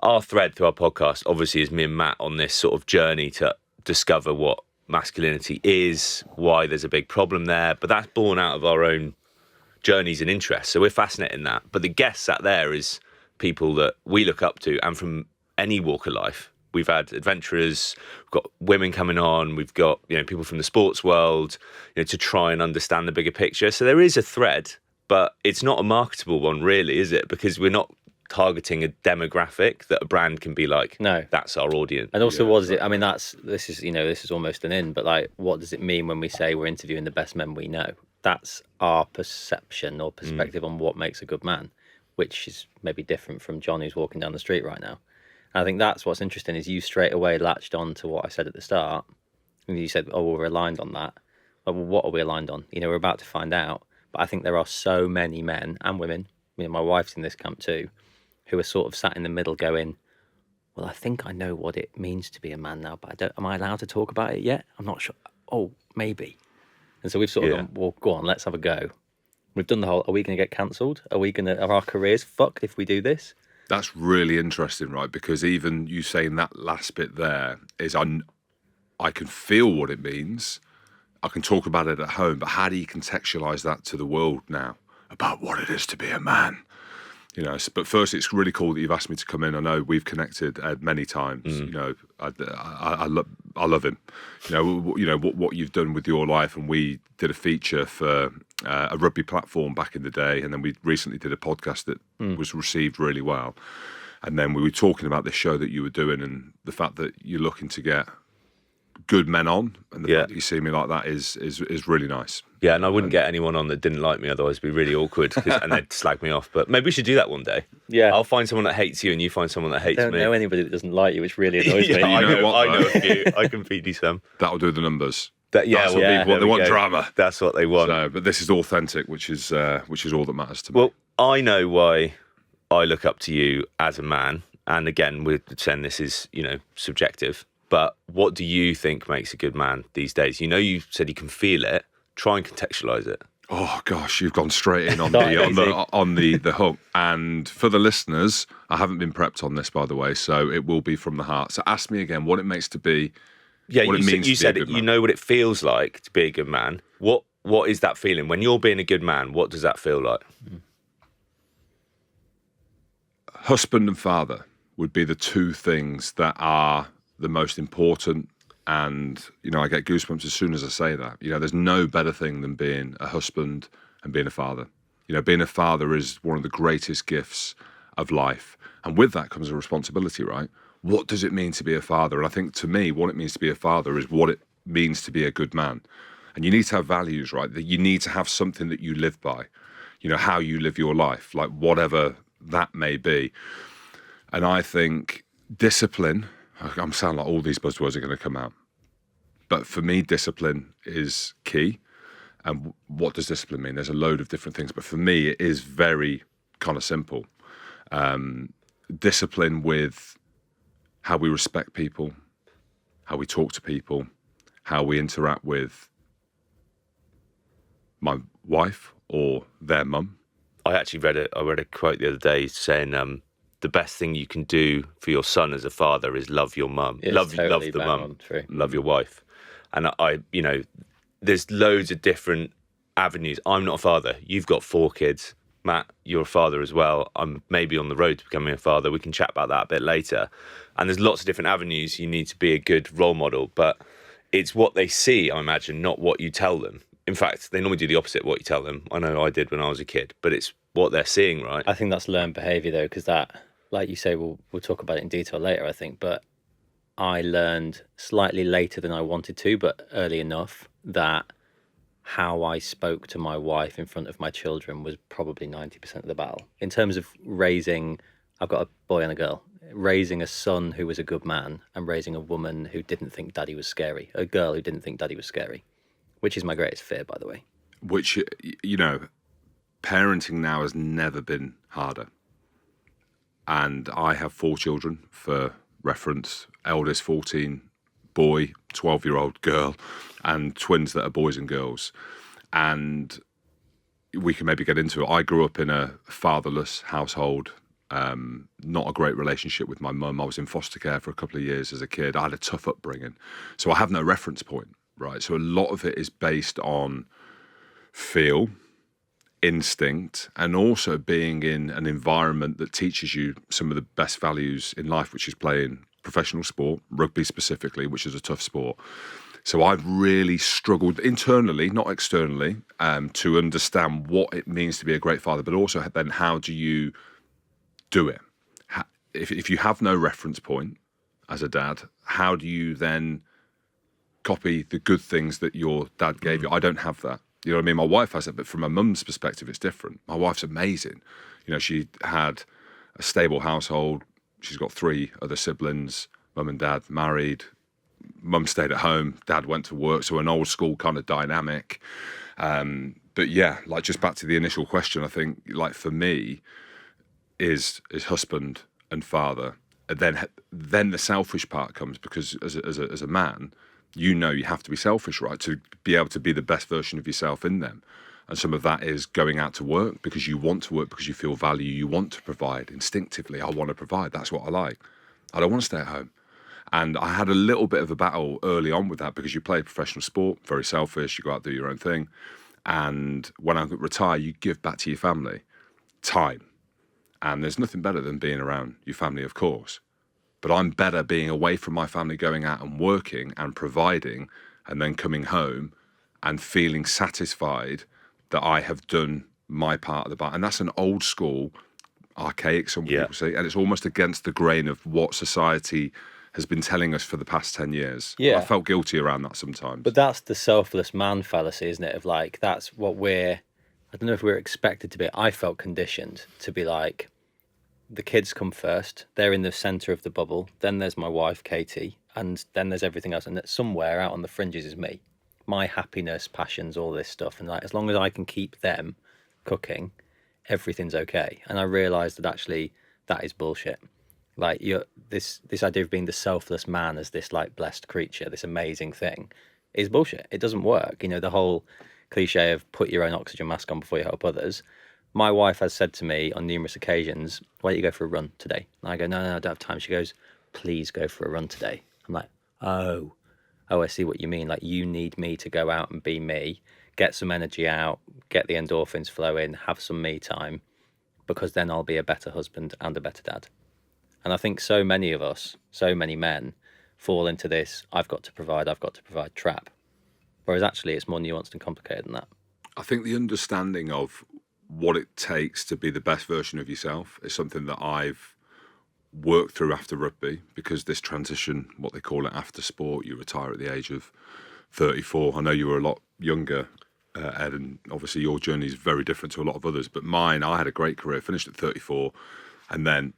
our thread through our podcast obviously is me and Matt on this sort of journey to discover what masculinity is, why there's a big problem there, but that's born out of our own journeys and interests. So we're fascinated in that. But the guest sat there is people that we look up to, and from any walk of life. We've had adventurers, we've got women coming on, we've got people from the sports world, to try and understand the bigger picture. So there is a thread, but it's not a marketable one, really, is it? Because we're not targeting a demographic that a brand can be like, no, that's our audience. And also, what is it? I mean, this is almost an in, but like, what does it mean when we say we're interviewing the best men we know? That's our perception or perspective on what makes a good man, which is maybe different from John who's walking down the street right now. And I think that's what's interesting is you straight away latched on to what I said at the start. And you said, oh, well, we're aligned on that. Well, what are we aligned on? We're about to find out. But I think there are so many men and women, my wife's in this camp too, who are sort of sat in the middle going, well, I think I know what it means to be a man now, but am I allowed to talk about it yet? I'm not sure. Oh, maybe. And so we've sort of gone, well, go on, let's have a go. We've done the whole, are we going to get cancelled? Are our careers fucked if we do this? That's really interesting, right? Because even you saying that last bit there is I can feel what it means. I can talk about it at home, but how do you contextualise that to the world now about what it is to be a man? But first, it's really cool that you've asked me to come in. I know we've connected many times. I love him. What you've done with your life, and we did a feature for a rugby platform back in the day, and then we recently did a podcast that was received really well. And then we were talking about this show that you were doing, and the fact that you're looking to get good men on, and the fact that you see me like that is really nice. Yeah, and I wouldn't get anyone on that didn't like me, otherwise it'd be really awkward, and they'd slag me off. But maybe we should do that one day. Yeah. I'll find someone that hates you and you find someone that hates me. I don't know anybody that doesn't like you, which really annoys me. I know a few. I can feed you some. That'll do the numbers. They want drama. That's what they want. So, but this is authentic, which is all that matters to me. Well, I know why I look up to you as a man, and again, we're saying this is subjective. But what do you think makes a good man these days? You said you can feel it. Try and contextualise it. Oh gosh, you've gone straight in on the hook. And for the listeners, I haven't been prepped on this, by the way, so it will be from the heart. So ask me again what it makes to be. Yeah, what you said it. You know what it feels like to be a good man. What is that feeling when you're being a good man? What does that feel like? Husband and father would be the two things that are the most important, and I get goosebumps as soon as I say that. There's no better thing than being a husband and being a father. Being a father is one of the greatest gifts of life, and with that comes a responsibility, right? What does it mean to be a father? And I think to me, what it means to be a father is what it means to be a good man. And you need to have values, right? That you need to have something that you live by. How you live your life, like whatever that may be. And I think discipline. I'm sounding like all these buzzwords are going to come out. But for me, discipline is key. And what does discipline mean? There's a load of different things. But for me, it is very kind of simple. Discipline with how we respect people, how we talk to people, how we interact with my wife or their mum. I read a quote the other day saying, the best thing you can do for your son as a father is love your mum. Love the mum. Love your wife. And there's loads of different avenues. I'm not a father. You've got 4 kids. Matt, you're a father as well. I'm maybe on the road to becoming a father. We can chat about that a bit later. And there's lots of different avenues. You need to be a good role model, but it's what they see, I imagine, not what you tell them. In fact, they normally do the opposite of what you tell them. I know I did when I was a kid, but it's what they're seeing, right? I think that's learned behaviour, though, because that, like you say, we'll talk about it in detail later, I think, but I learned slightly later than I wanted to, but early enough, that how I spoke to my wife in front of my children was probably 90% of the battle. In terms of raising, I've got a boy and a girl, raising a son who was a good man and raising a woman who didn't think daddy was scary, a girl who didn't think daddy was scary, which is my greatest fear, by the way. Which, parenting now has never been harder. And I have 4 children, for reference, eldest 14 boy, 12-year-old girl, and twins that are boys and girls. And we can maybe get into it. I grew up in a fatherless household. Not a great relationship with my mum. I was in foster care for a couple of years as a kid. I had a tough upbringing. So I have no reference point, right? So a lot of it is based on feel, instinct, and also being in an environment that teaches you some of the best values in life, which is playing professional sport, rugby specifically, which is a tough sport. So I've really struggled internally, not externally, to understand what it means to be a great father, but also then how do you do it? If you have no reference point as a dad, how do you then copy the good things that your dad gave you? I don't have that. You know what I mean? My wife has it, but from a mum's perspective, it's different. My wife's amazing. You know, she had a stable household. She's got 3 other siblings, mum and dad married. Mum stayed at home, dad went to work, so an old school kind of dynamic. But yeah, like just back to the initial question, I think like for me is husband and father. And then the selfish part comes, because as a man, you know you have to be selfish, right, to be able to be the best version of yourself in them. And some of that is going out to work because you want to work, because you feel value, you want to provide. Instinctively, I want to provide. That's what I like. I don't want to stay at home. And I had a little bit of a battle early on with that, because you play professional sport, very selfish, you go out, do your own thing. And when I retire, you give back to your family time. And there's nothing better than being around your family, of course. But I'm better being away from my family, going out and working and providing, and then coming home and feeling satisfied that I have done my part of the bar. And that's an old school, archaic, some people say, and it's almost against the grain of what society has been telling us for the past 10 years. Yeah. I felt guilty around that sometimes. But that's the selfless man fallacy, isn't it? Of like, that's what I don't know if we're expected to be. I felt conditioned to be like, the kids come first, they're in the centre of the bubble, then there's my wife, Katie, and then there's everything else, and that somewhere out on the fringes is me. My happiness, passions, all this stuff, and like as long as I can keep them cooking, everything's okay. And I realised that actually that is bullshit. Like this idea of being the selfless man as this like blessed creature, this amazing thing, is bullshit. It doesn't work. You know, the whole cliche of put your own oxygen mask on before you help others. My wife has said to me on numerous occasions, why don't you go for a run today? And I go, no, I don't have time. She goes, please go for a run today. I'm like, oh, I see what you mean. Like, you need me to go out and be me, get some energy out, get the endorphins flowing, have some me time, because then I'll be a better husband and a better dad. And I think so many of us, so many men, fall into this, I've got to provide trap. Whereas actually it's more nuanced and complicated than that. I think the understanding of what it takes to be the best version of yourself is something that I've worked through after rugby, because this transition, what they call it after sport, you retire at the age of 34. I know you were a lot younger, Ed, and obviously your journey is very different to a lot of others, but mine, I had a great career, finished at 34, and then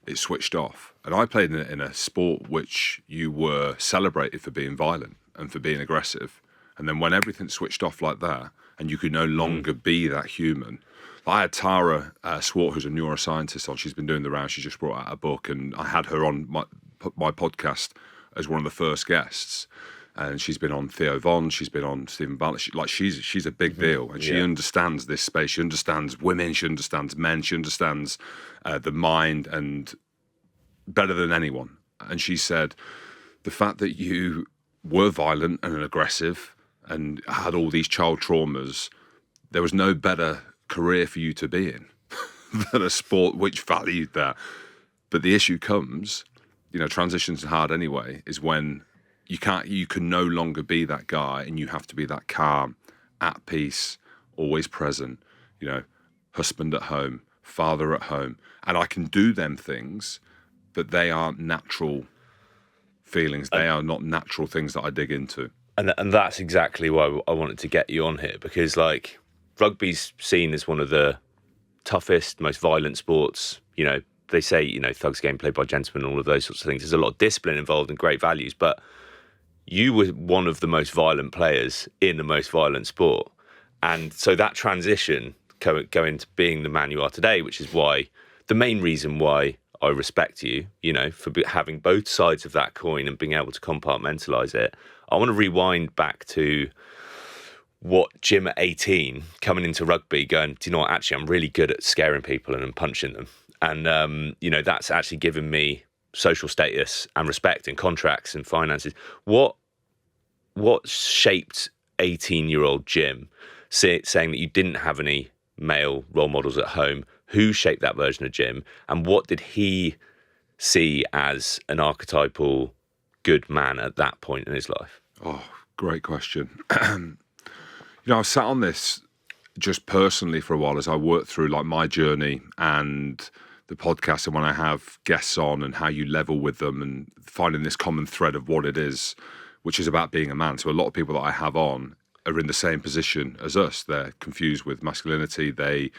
it switched off. And I played in a sport which you were celebrated for being violent and for being aggressive. And then when everything switched off like that, and you could no longer be that human. I had Tara Swart, who's a neuroscientist, on. She's been doing the rounds. She just brought out a book, and I had her on my podcast as one of the first guests. And she's been on Theo Von. She's been on Stephen Bannon. She's a big deal, and she understands this space. She understands women. She understands men. She understands the mind, and better than anyone. And she said, the fact that you were violent and aggressive and had all these child traumas, there was no better career for you to be in than a sport which valued that. But the issue comes, you know, transitions are hard anyway, is when you can no longer be that guy, and you have to be that calm, at peace, always present, you know, husband at home, father at home. And I can do them things, but they aren't natural feelings. They are not natural things that I dig into. And that's exactly why I wanted to get you on here, because like rugby's seen as one of the toughest, most violent sports. You know, they say, you know, thugs game played by gentlemen, all of those sorts of things. There's a lot of discipline involved and great values, but you were one of the most violent players in the most violent sport. And so that transition going to being the man you are today, which is why the main reason why I respect you, you know, for having both sides of that coin and being able to compartmentalise it. I want to rewind back to what Jim at 18 coming into rugby going, do you know what, actually I'm really good at scaring people and punching them. And, that's actually given me social status and respect and contracts and finances. What shaped 18-year-old Jim saying that you didn't have any male role models at home? Who shaped that version of Jim? And what did he see as an archetypal good man at that point in his life? Oh, great question. I sat on this just personally for a while as I worked through like my journey and the podcast, and when I have guests on and how you level with them and finding this common thread of what it is, which is about being a man. So a lot of people that I have on are in the same position as us. They're confused with masculinity. They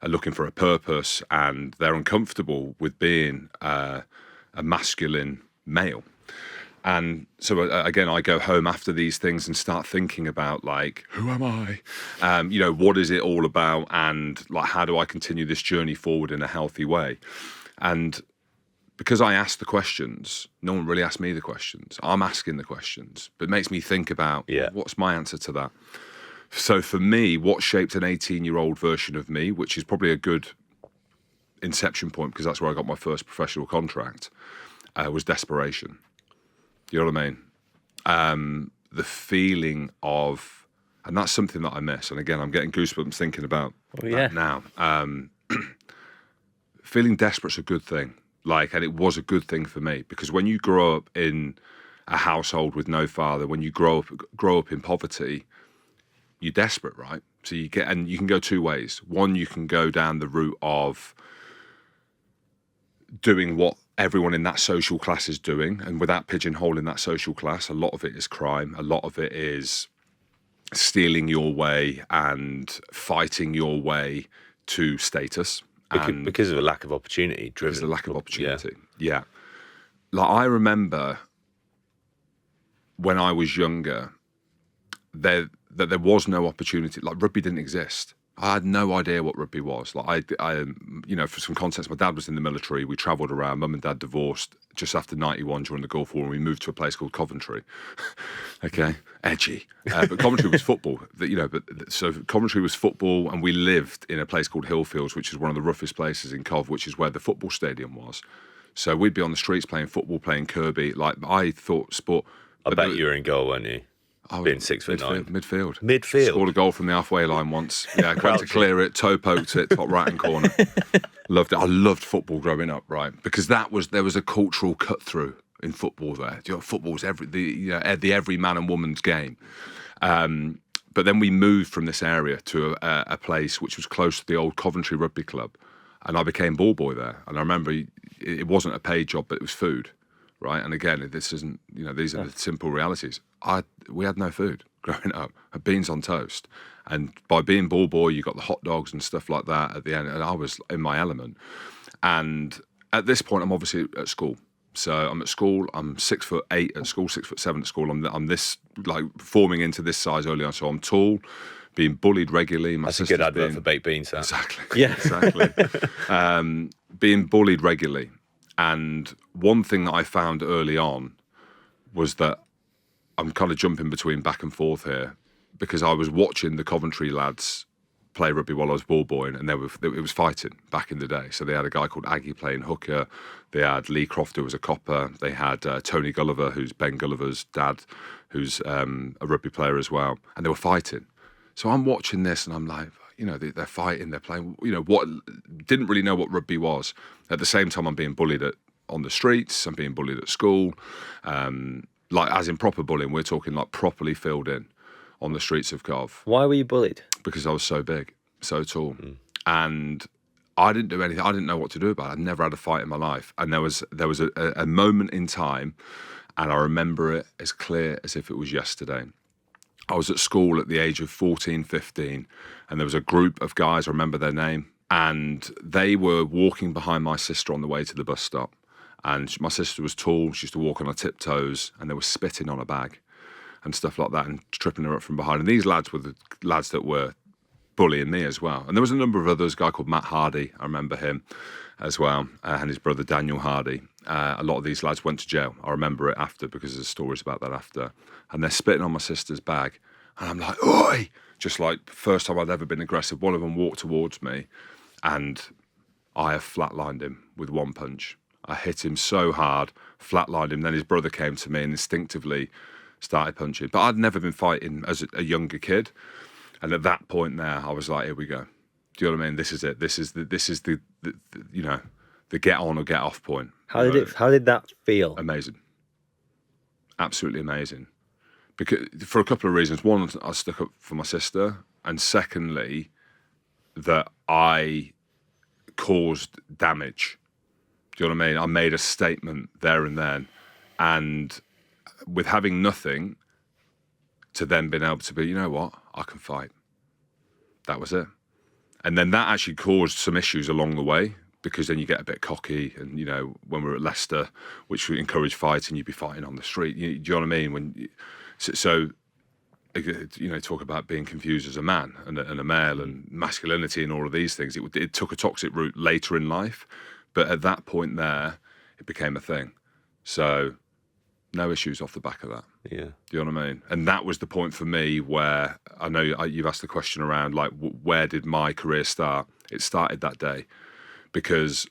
are looking for a purpose, and they're uncomfortable with being a masculine male. And so, again, I go home after these things and start thinking about, like, who am I? What is it all about? And, like, how do I continue this journey forward in a healthy way? And because I ask the questions, no one really asked me the questions. I'm asking the questions. But it makes me think about, what's my answer to that? So for me, what shaped an 18-year-old version of me, which is probably a good inception point because that's where I got my first professional contract, was desperation. You know what I mean? The feeling of, and that's something that I miss. And again, I'm getting goosebumps thinking about that now. Feeling desperate's a good thing. And it was a good thing for me, because when you grow up in a household with no father, when you grow up in poverty, you're desperate, right? So you can go two ways. One, you can go down the route of doing what everyone in that social class is doing, and without pigeonholing that social class, a lot of it is crime, a lot of it is stealing your way and fighting your way to status. Because of a lack of opportunity. Because of a lack of opportunity, yeah. Like, I remember when I was younger, that there was no opportunity. Like, rugby didn't exist. I had no idea what rugby was. Like, I for some context, my dad was in the military. We travelled around. Mum and dad divorced just after 91 during the Gulf War, and we moved to a place called Coventry. Okay, edgy. But Coventry was football. So Coventry was football, and we lived in a place called Hillfields, which is one of the roughest places in Cov, which is where the football stadium was. So we'd be on the streets playing football, playing Kirby. Like, I thought sport. I bet you were in goal, weren't you? Being 6'9". Midfield. Scored a goal from the halfway line once. Yeah, went to clear it, toe poked it, top right hand corner. Loved it. I loved football growing up, right? Because there was a cultural cut through in football there. Football's the every man and woman's game. But then we moved from this area to a place which was close to the old Coventry Rugby Club, and I became ball boy there. And I remember it wasn't a paid job, but it was food. Right, and again, this isn't, these are the simple realities. We had no food growing up. Had beans on toast, and by being ball boy, you got the hot dogs and stuff like that at the end. And I was in my element. And at this point, I'm obviously at school. So I'm at school. I'm 6'8" at school, 6'7" at school. I'm this, like, forming into this size early on. So I'm tall, being bullied regularly. That's a good advert for baked beans. That. Exactly. Yeah, exactly. Being bullied regularly. And one thing that I found early on was that I'm kind of jumping between back and forth here, because I was watching the Coventry lads play rugby while I was ball boying, and it was fighting back in the day. So they had a guy called Aggie playing hooker. They had Lee Croft, who was a copper. They had Tony Gulliver, who's Ben Gulliver's dad, who's a rugby player as well. And they were fighting. So I'm watching this and I'm like, they're fighting, they're playing, didn't really know what rugby was. At the same time, I'm being bullied on the streets, I'm being bullied at school. Like, as in proper bullying, we're talking like properly filled in on the streets of Cov. Why were you bullied? Because I was so big, so tall. And I didn't do anything. I didn't know what to do about it. I'd never had a fight in my life. And there was a moment in time, and I remember it as clear as if it was yesterday. I was at school at the age of 14, 15, and there was a group of guys, I remember their name, and they were walking behind my sister on the way to the bus stop. And my sister was tall, she used to walk on her tiptoes, and they were spitting on her bag and stuff like that and tripping her up from behind. And these lads were the lads that were bullying me as well. And there was a number of others, a guy called Matt Hardy, I remember him as well, and his brother Daniel Hardy. A lot of these lads went to jail. I remember it after, because there's stories about that after. And they're spitting on my sister's bag. And I'm like, oi! Just like, first time I'd ever been aggressive. One of them walked towards me, and I have flatlined him with one punch. I hit him so hard, flatlined him. Then his brother came to me and instinctively started punching. But I'd never been fighting as a younger kid. And at that point there, I was like, here we go. Do you know what I mean? This is it. This is the you know, the get on or get off point. How did that feel? Amazing. Absolutely amazing. Because for a couple of reasons. One, I stuck up for my sister, and secondly, that I caused damage. Do you know what I mean? I made a statement there and then, and with having nothing, to then being able to be, you know what, I can fight. That was it. And then that actually caused some issues along the way, because then you get a bit cocky. And, you know, when we were at Leicester, which we encourage fighting, you'd be fighting on the street. Do you know what I mean? So, you know, talk about being confused as a man and a male and masculinity and all of these things. It took a toxic route later in life. But at that point there, it became a thing. So no issues off the back of that. Yeah. Do you know what I mean? And that was the point for me where, I know you've asked the question around, like, where did my career start? It started that day, because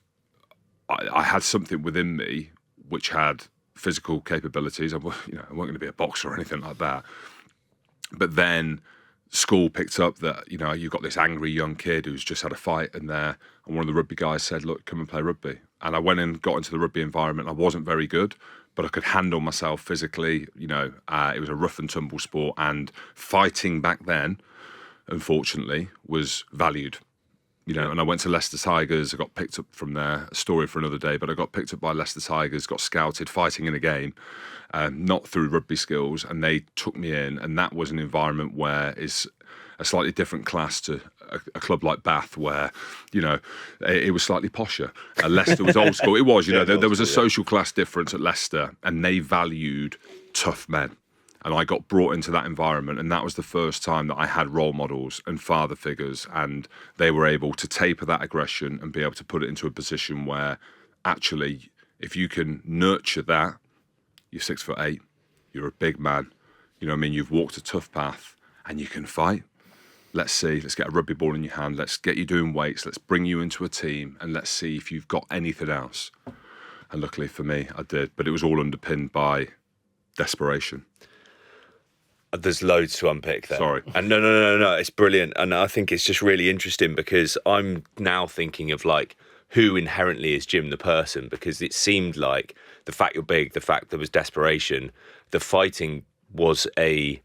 I had something within me which had physical capabilities. I wasn't going to be a boxer or anything like that. But then school picked up that, you know, you've got this angry young kid who's just had a fight in there, and one of the rugby guys said, look, come and play rugby. And I went and got into the rugby environment. I wasn't very good, but I could handle myself physically. You know, it was a rough and tumble sport, and fighting back then, unfortunately, was valued. You know, and I went to Leicester Tigers. I got picked up from there. A story for another day, but I got picked up by Leicester Tigers, got scouted fighting in a game, not through rugby skills, and they took me in. And that was an environment where it's a slightly different class to a club like Bath, where, you know, it was slightly posher. Leicester was old school. It was, you know, there was a social class difference at Leicester, and they valued tough men. And I got brought into that environment, and that was the first time that I had role models and father figures, and they were able to taper that aggression and be able to put it into a position where, actually, if you can nurture that, you're 6'8", you're a big man, you know what I mean, you've walked a tough path, and you can fight. Let's get a rugby ball in your hand, let's get you doing weights, let's bring you into a team, and let's see if you've got anything else. And luckily for me, I did, but it was all underpinned by desperation. There's loads to unpick there. Sorry. And no, it's brilliant. And I think it's just really interesting, because I'm now thinking of, like, who inherently is Jim the person, because it seemed like the fact you're big, the fact there was desperation, the fighting was a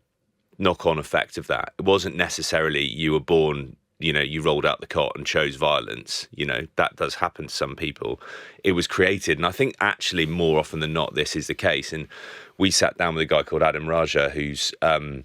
knock-on effect of that. It wasn't necessarily you were born, you know, you rolled out the cot and chose violence. You know, that does happen to some people. It was created. And I think actually more often than not, this is the case. And we sat down with a guy called Adam Raja, who's one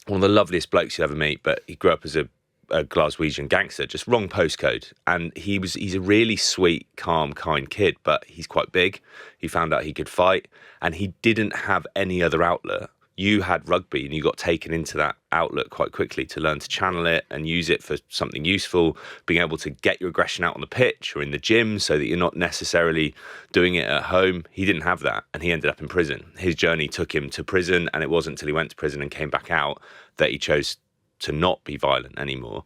of the loveliest blokes you'll ever meet, but he grew up as a Glaswegian gangster, just wrong postcode. And he's a really sweet, calm, kind kid, but he's quite big. He found out he could fight, and he didn't have any other outlet. You had rugby, and you got taken into that outlet quite quickly to learn to channel it and use it for something useful, being able to get your aggression out on the pitch or in the gym so that you're not necessarily doing it at home. He didn't have that, and he ended up in prison. His journey took him to prison, and it wasn't until he went to prison and came back out that he chose to not be violent anymore.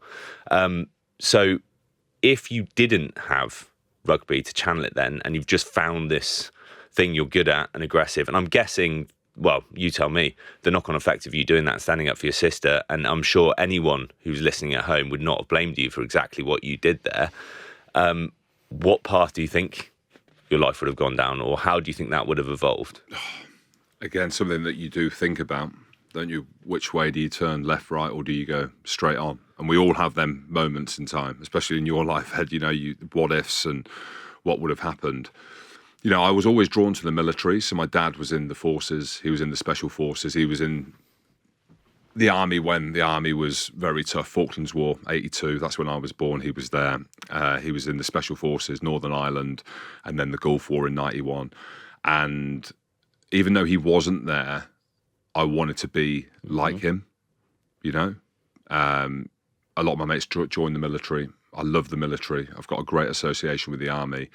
So if you didn't have rugby to channel it then, and you've just found this thing you're good at and aggressive, and I'm guessing, well, you tell me, the knock-on effect of you doing that and standing up for your sister, and I'm sure anyone who's listening at home would not have blamed you for exactly what you did there. What path do you think your life would have gone down, or how do you think that would have evolved? Again, something that you do think about, don't you? Which way do you turn, left, right, or do you go straight on? And we all have them moments in time, especially in your life, Ed, you know, what ifs and what would have happened. You know, I was always drawn to the military. So my dad was in the forces. He was in the special forces. He was in the army when the army was very tough. Falklands War, 82. That's when I was born. He was there. He was in the special forces, Northern Ireland, and then the Gulf War in 91. And even though he wasn't there, I wanted to be like him, you know. A lot of my mates joined the military. I love the military. I've got a great association with the army.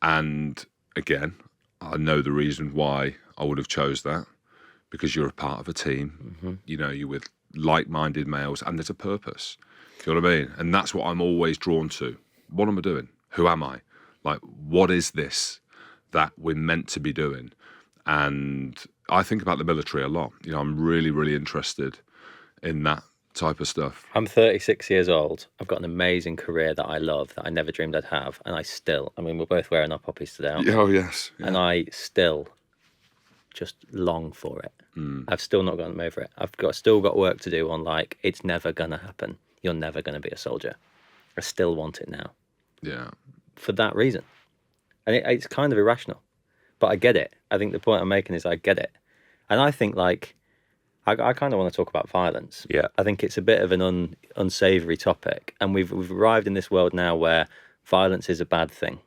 And again, I know the reason why I would have chose that, because you're a part of a team. You know, you're with like-minded males, and there's a purpose. Do you know what I mean? And that's what I'm always drawn to. What am I doing? Who am I? Like, what is this that we're meant to be doing? And I think about the military a lot. You know, I'm really, really interested in that type of stuff. I'm 36 years old. I've got an amazing career that I love, that I never dreamed I'd have. And we're both wearing our poppies today, aren't we? Oh, yes. Yeah. And I still just long for it. I've still not gotten over it. Still got work to do on, like, it's never going to happen. You're never going to be a soldier. I still want it now. Yeah. For that reason. And it's kind of irrational. But I get it. I think the point I'm making is I get it. And I think, like, I kind of want to talk about violence. Yeah. I think it's a bit of an unsavory topic. And we've arrived in this world now where violence is a bad thing.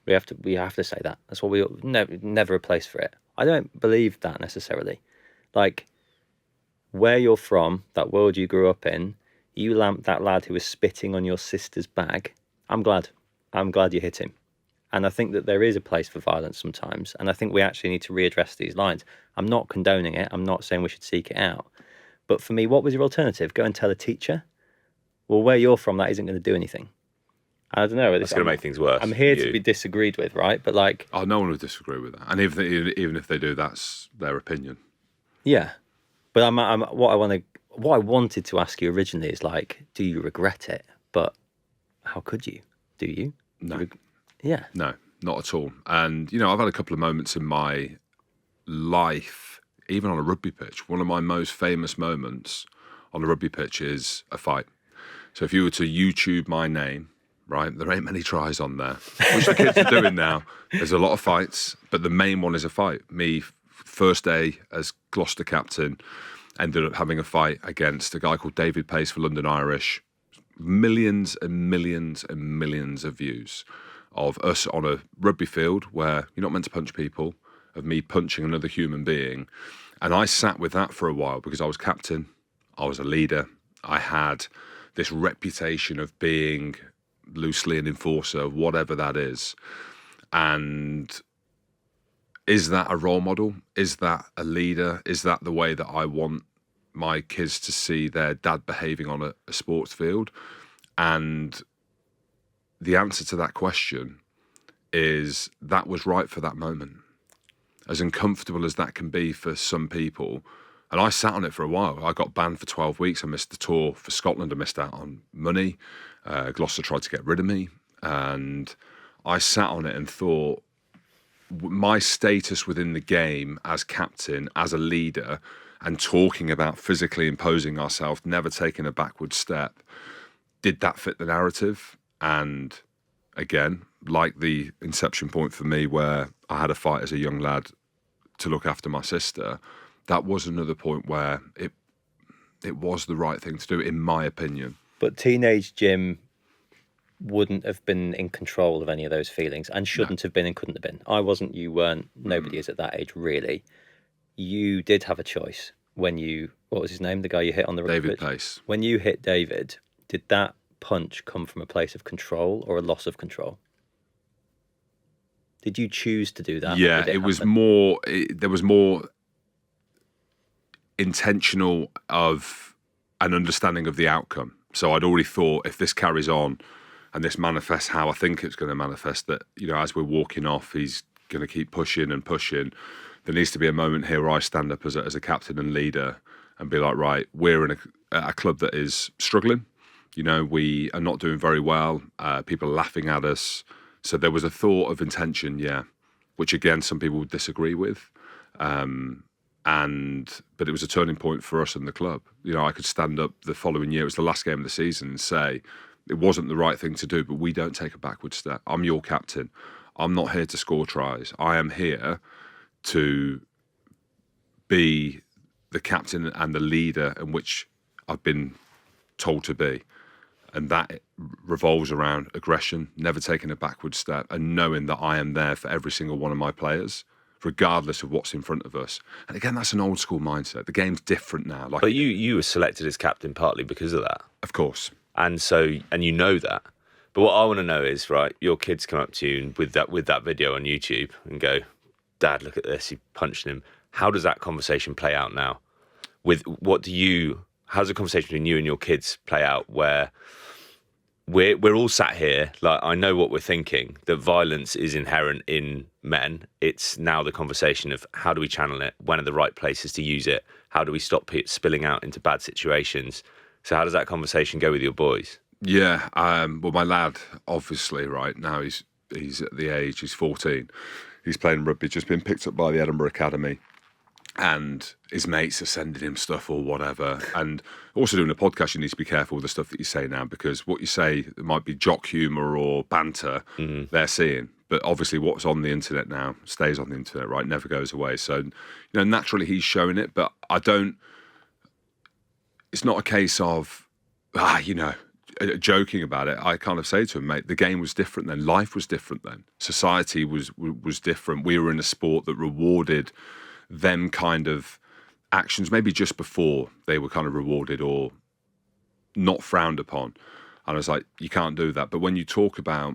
We have to say that. That's what never a place for it. I don't believe that necessarily. Like, where you're from, that world you grew up in, you lamped that lad who was spitting on your sister's bag. I'm glad you hit him. And I think that there is a place for violence sometimes. And I think we actually need to readdress these lines. I'm not condoning it. I'm not saying we should seek it out. But for me, what was your alternative? Go and tell a teacher? Well, where you're from, that isn't going to do anything. I don't know. It's going to make things worse. I'm here to be disagreed with, right? But like... Oh, no one would disagree with that. And even if they do, that's their opinion. Yeah. But what I wanted to ask you originally is, like, do you regret it? But how could you? Do you? No. Yeah. No, not at all. And, you know, I've had a couple of moments in my life, even on a rugby pitch. One of my most famous moments on a rugby pitch is a fight. So if you were to YouTube my name, right, there ain't many tries on there, which the kids are doing now. There's a lot of fights, but the main one is a fight. Me, first day as Gloucester captain, ended up having a fight against a guy called David Pace for London Irish. Millions and millions and millions of views of us on a rugby field where you're not meant to punch people, of me punching another human being. And I sat with that for a while because I was captain, I was a leader, I had this reputation of being loosely an enforcer, whatever that is. And is that a role model? Is that a leader? Is that the way that I want my kids to see their dad behaving on a sports field? And the answer to that question is that was right for that moment. As uncomfortable as that can be for some people, and I sat on it for a while. I got banned for 12 weeks. I missed the tour for Scotland. I missed out on money. Gloucester tried to get rid of me. And I sat on it and thought, my status within the game as captain, as a leader, and talking about physically imposing ourselves, never taking a backward step, did that fit the narrative? And again, like the inception point for me where I had a fight as a young lad to look after my sister, that was another point where it was the right thing to do, in my opinion. But teenage Jim wouldn't have been in control of any of those feelings and shouldn't have been and couldn't have been. I wasn't, you weren't, nobody is at that age, really. You did have a choice when you, what was his name, the guy you hit on the rugby David pitch? Pace. When you hit David, did that punch come from a place of control or a loss of control? Did you choose to do that? Yeah, it was more, there was more intentional of an understanding of the outcome. So I'd already thought, if this carries on and this manifests how I think it's going to manifest, that, you know, as we're walking off, he's going to keep pushing and pushing. There needs to be a moment here where I stand up as a captain and leader and be like, right, we're in a club that is struggling. You know, we are not doing very well. People are laughing at us. So there was a thought of intention, yeah, which again, some people would disagree with. But it was a turning point for us in the club. You know, I could stand up the following year, it was the last game of the season, and say, it wasn't the right thing to do, but we don't take a backward step. I'm your captain. I'm not here to score tries. I am here to be the captain and the leader in which I've been told to be. And that revolves around aggression, never taking a backward step, and knowing that I am there for every single one of my players, regardless of what's in front of us. And again, that's an old school mindset. The game's different now. But you were selected as captain partly because of that. Of course. And you know that. But what I want to know is, right, your kids come up to you with that video on YouTube and go, Dad, look at this, you punched him. How does that conversation play out now? How's the conversation between you and your kids play out where we're all sat here, like, I know what we're thinking, that violence is inherent in men. It's now the conversation of how do we channel it? When are the right places to use it? How do we stop it spilling out into bad situations? So how does that conversation go with your boys? Yeah, well, my lad, obviously, right now he's at the age, he's 14. He's playing rugby, just been picked up by the Edinburgh Academy, and his mates are sending him stuff or whatever. And also doing a podcast, you need to be careful with the stuff that you say now, because what you say, it might be jock humour or banter, they're seeing. But obviously what's on the internet now stays on the internet, right? Never goes away. So, naturally he's showing it, but it's not a case of, joking about it. I kind of say to him, mate, the game was different then. Life was different then. Society was different. We were in a sport that rewarded them kind of actions, maybe just before they were kind of rewarded or not frowned upon. And I was like, you can't do that. But when you talk about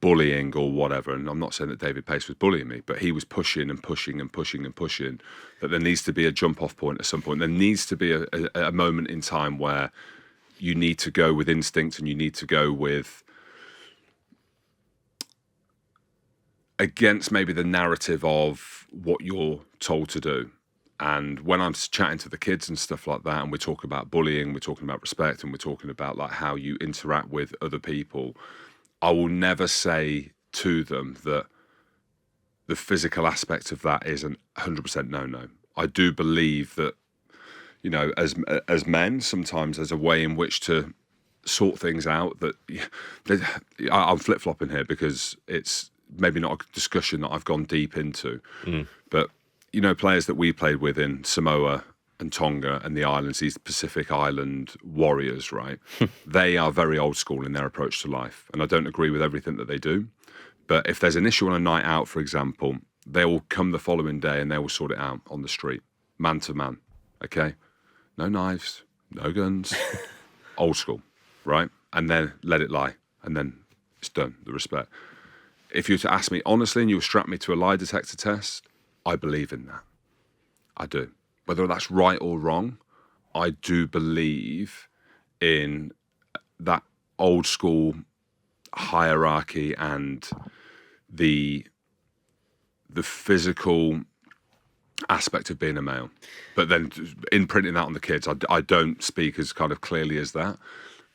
bullying or whatever, and I'm not saying that David Pace was bullying me, but he was pushing and pushing and pushing and pushing, that there needs to be a jump off point at some point. There needs to be a moment in time where you need to go with instinct and you need to go with against maybe the narrative of what you're told to do. And when I'm chatting to the kids and stuff like that, and we're talking about bullying, we're talking about respect, and we're talking about like how you interact with other people, I will never say to them that the physical aspect of that is 100% no. I do believe that, as men, sometimes there's a way in which to sort things out that I'm flip-flopping here because it's maybe not a discussion that I've gone deep into. But, players that we played with in Samoa and Tonga and the islands, these Pacific Island warriors, right? They are very old school in their approach to life. And I don't agree with everything that they do. But if there's an issue on a night out, for example, they will come the following day and they will sort it out on the street, man to man, okay? No knives, no guns, old school, right? And then let it lie. And then it's done, the respect. If you were to ask me honestly and you were strap me to a lie detector test, I believe in that. I do. Whether that's right or wrong, I do believe in that old school hierarchy and the physical aspect of being a male. But then imprinting that on the kids, I don't speak as kind of clearly as that.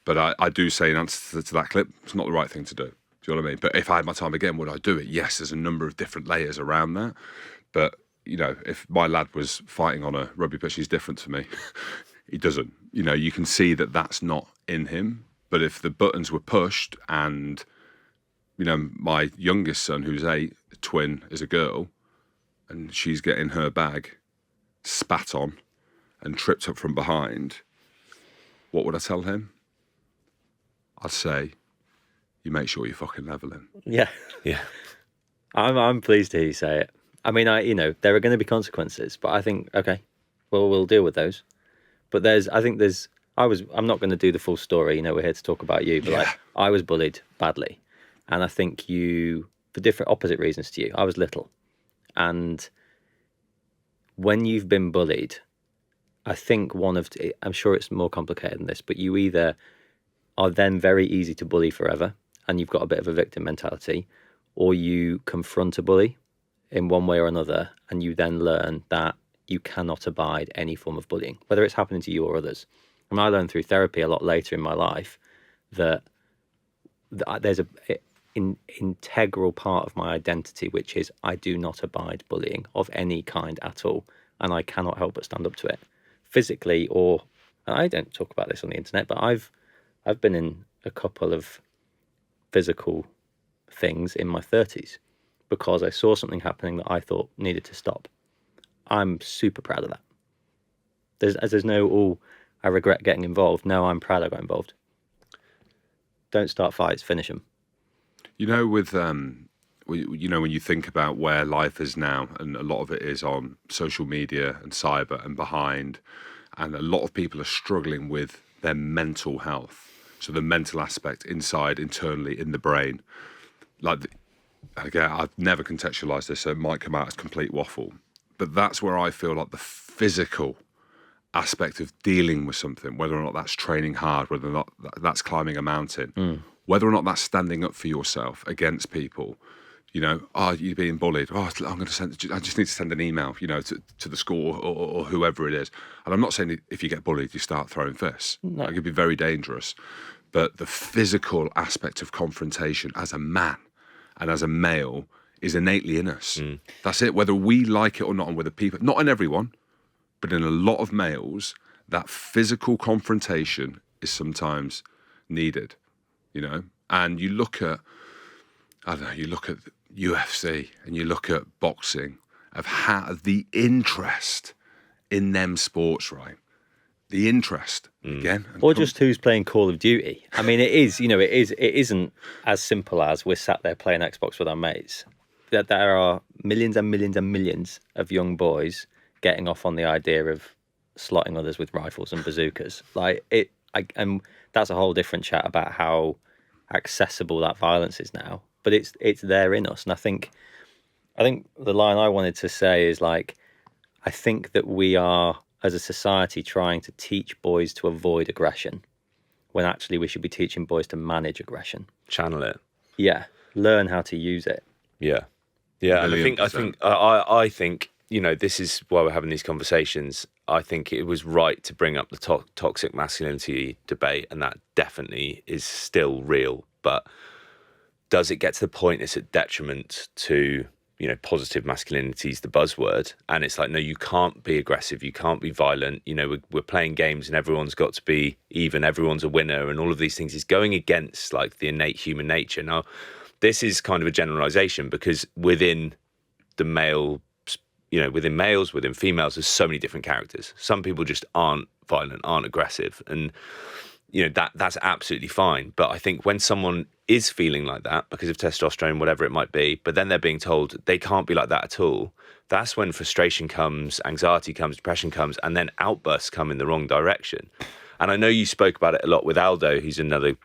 But I do say in answer to that clip, it's not the right thing to do. Do you know what I mean? But if I had my time again, would I do it? Yes, there's a number of different layers around that. But, if my lad was fighting on a rugby pitch, he's different to me. He doesn't. You can see that that's not in him. But if the buttons were pushed and, my youngest son, who's 8, twin, is a girl, and she's getting her bag spat on and tripped up from behind, what would I tell him? I'd say, you make sure you're fucking leveling. Yeah. Yeah. I'm pleased to hear you say it. I mean, there are going to be consequences, but I think, okay, well, we'll deal with those. But I'm not going to do the full story, we're here to talk about you, but I was bullied badly. And I think for different opposite reasons to you, I was little. And when you've been bullied, I think I'm sure it's more complicated than this, but you either are then very easy to bully forever and you've got a bit of a victim mentality, or you confront a bully in one way or another and you then learn that you cannot abide any form of bullying, whether it's happening to you or others. And I learned through therapy a lot later in my life that there's an integral part of my identity, which is I do not abide bullying of any kind at all, and I cannot help but stand up to it physically. And I don't talk about this on the internet, but I've been in a couple of physical things in my 30s because I saw something happening that I thought needed to stop. I'm super proud of that. There's no, I regret getting involved. No, I'm proud I got involved. Don't start fights, finish them. When you think about where life is now, and a lot of it is on social media and cyber and behind, and a lot of people are struggling with their mental health. So the mental aspect inside, internally, in the brain. Again, I've never contextualised this, so it might come out as complete waffle. But that's where I feel like the physical aspect of dealing with something, whether or not that's training hard, whether or not that's climbing a mountain, whether or not that's standing up for yourself against people. You know, you're being bullied. I just need to send an email, you know, to the school or whoever it is. And I'm not saying that if you get bullied, you start throwing fists. No. It could be very dangerous. But the physical aspect of confrontation as a man and as a male is innately in us. That's it. Whether we like it or not, and whether people, not in everyone, but in a lot of males, that physical confrontation is sometimes needed, you know. And you look at, you look at UFC and you look at boxing, of how the interest in them sports, right? The interest again, or just who's playing Call of Duty. I mean, it isn't as simple as we're sat there playing Xbox with our mates. That there are millions and millions and millions of young boys getting off on the idea of slotting others with rifles and bazookas. And that's a whole different chat about how accessible that violence is now. But it's there in us, and I think the line I wanted to say is like, I think that we are, as a society, trying to teach boys to avoid aggression, when actually we should be teaching boys to manage aggression, channel it. Yeah, learn how to use it. Yeah. And I think you know, this is why we're having these conversations. I think it was right to bring up the toxic masculinity debate, and that definitely is still real. But does it get to the point it's a detriment to, you know, positive masculinity is the buzzword, and it's like, no, you can't be aggressive, you can't be violent, you know, we're playing games and everyone's got to be even, everyone's a winner, and all of these things is going against like the innate human nature. Now, this is kind of a generalization, because within the male, you know, within males, within females, there's so many different characters. Some people just aren't violent, aren't aggressive, and you know, that's absolutely fine. But I think when someone is feeling like that because of testosterone, whatever it might be, but then they're being told they can't be like that at all, that's when frustration comes, anxiety comes, depression comes, and then outbursts come in the wrong direction. And I know you spoke about it a lot with Aldo, who's another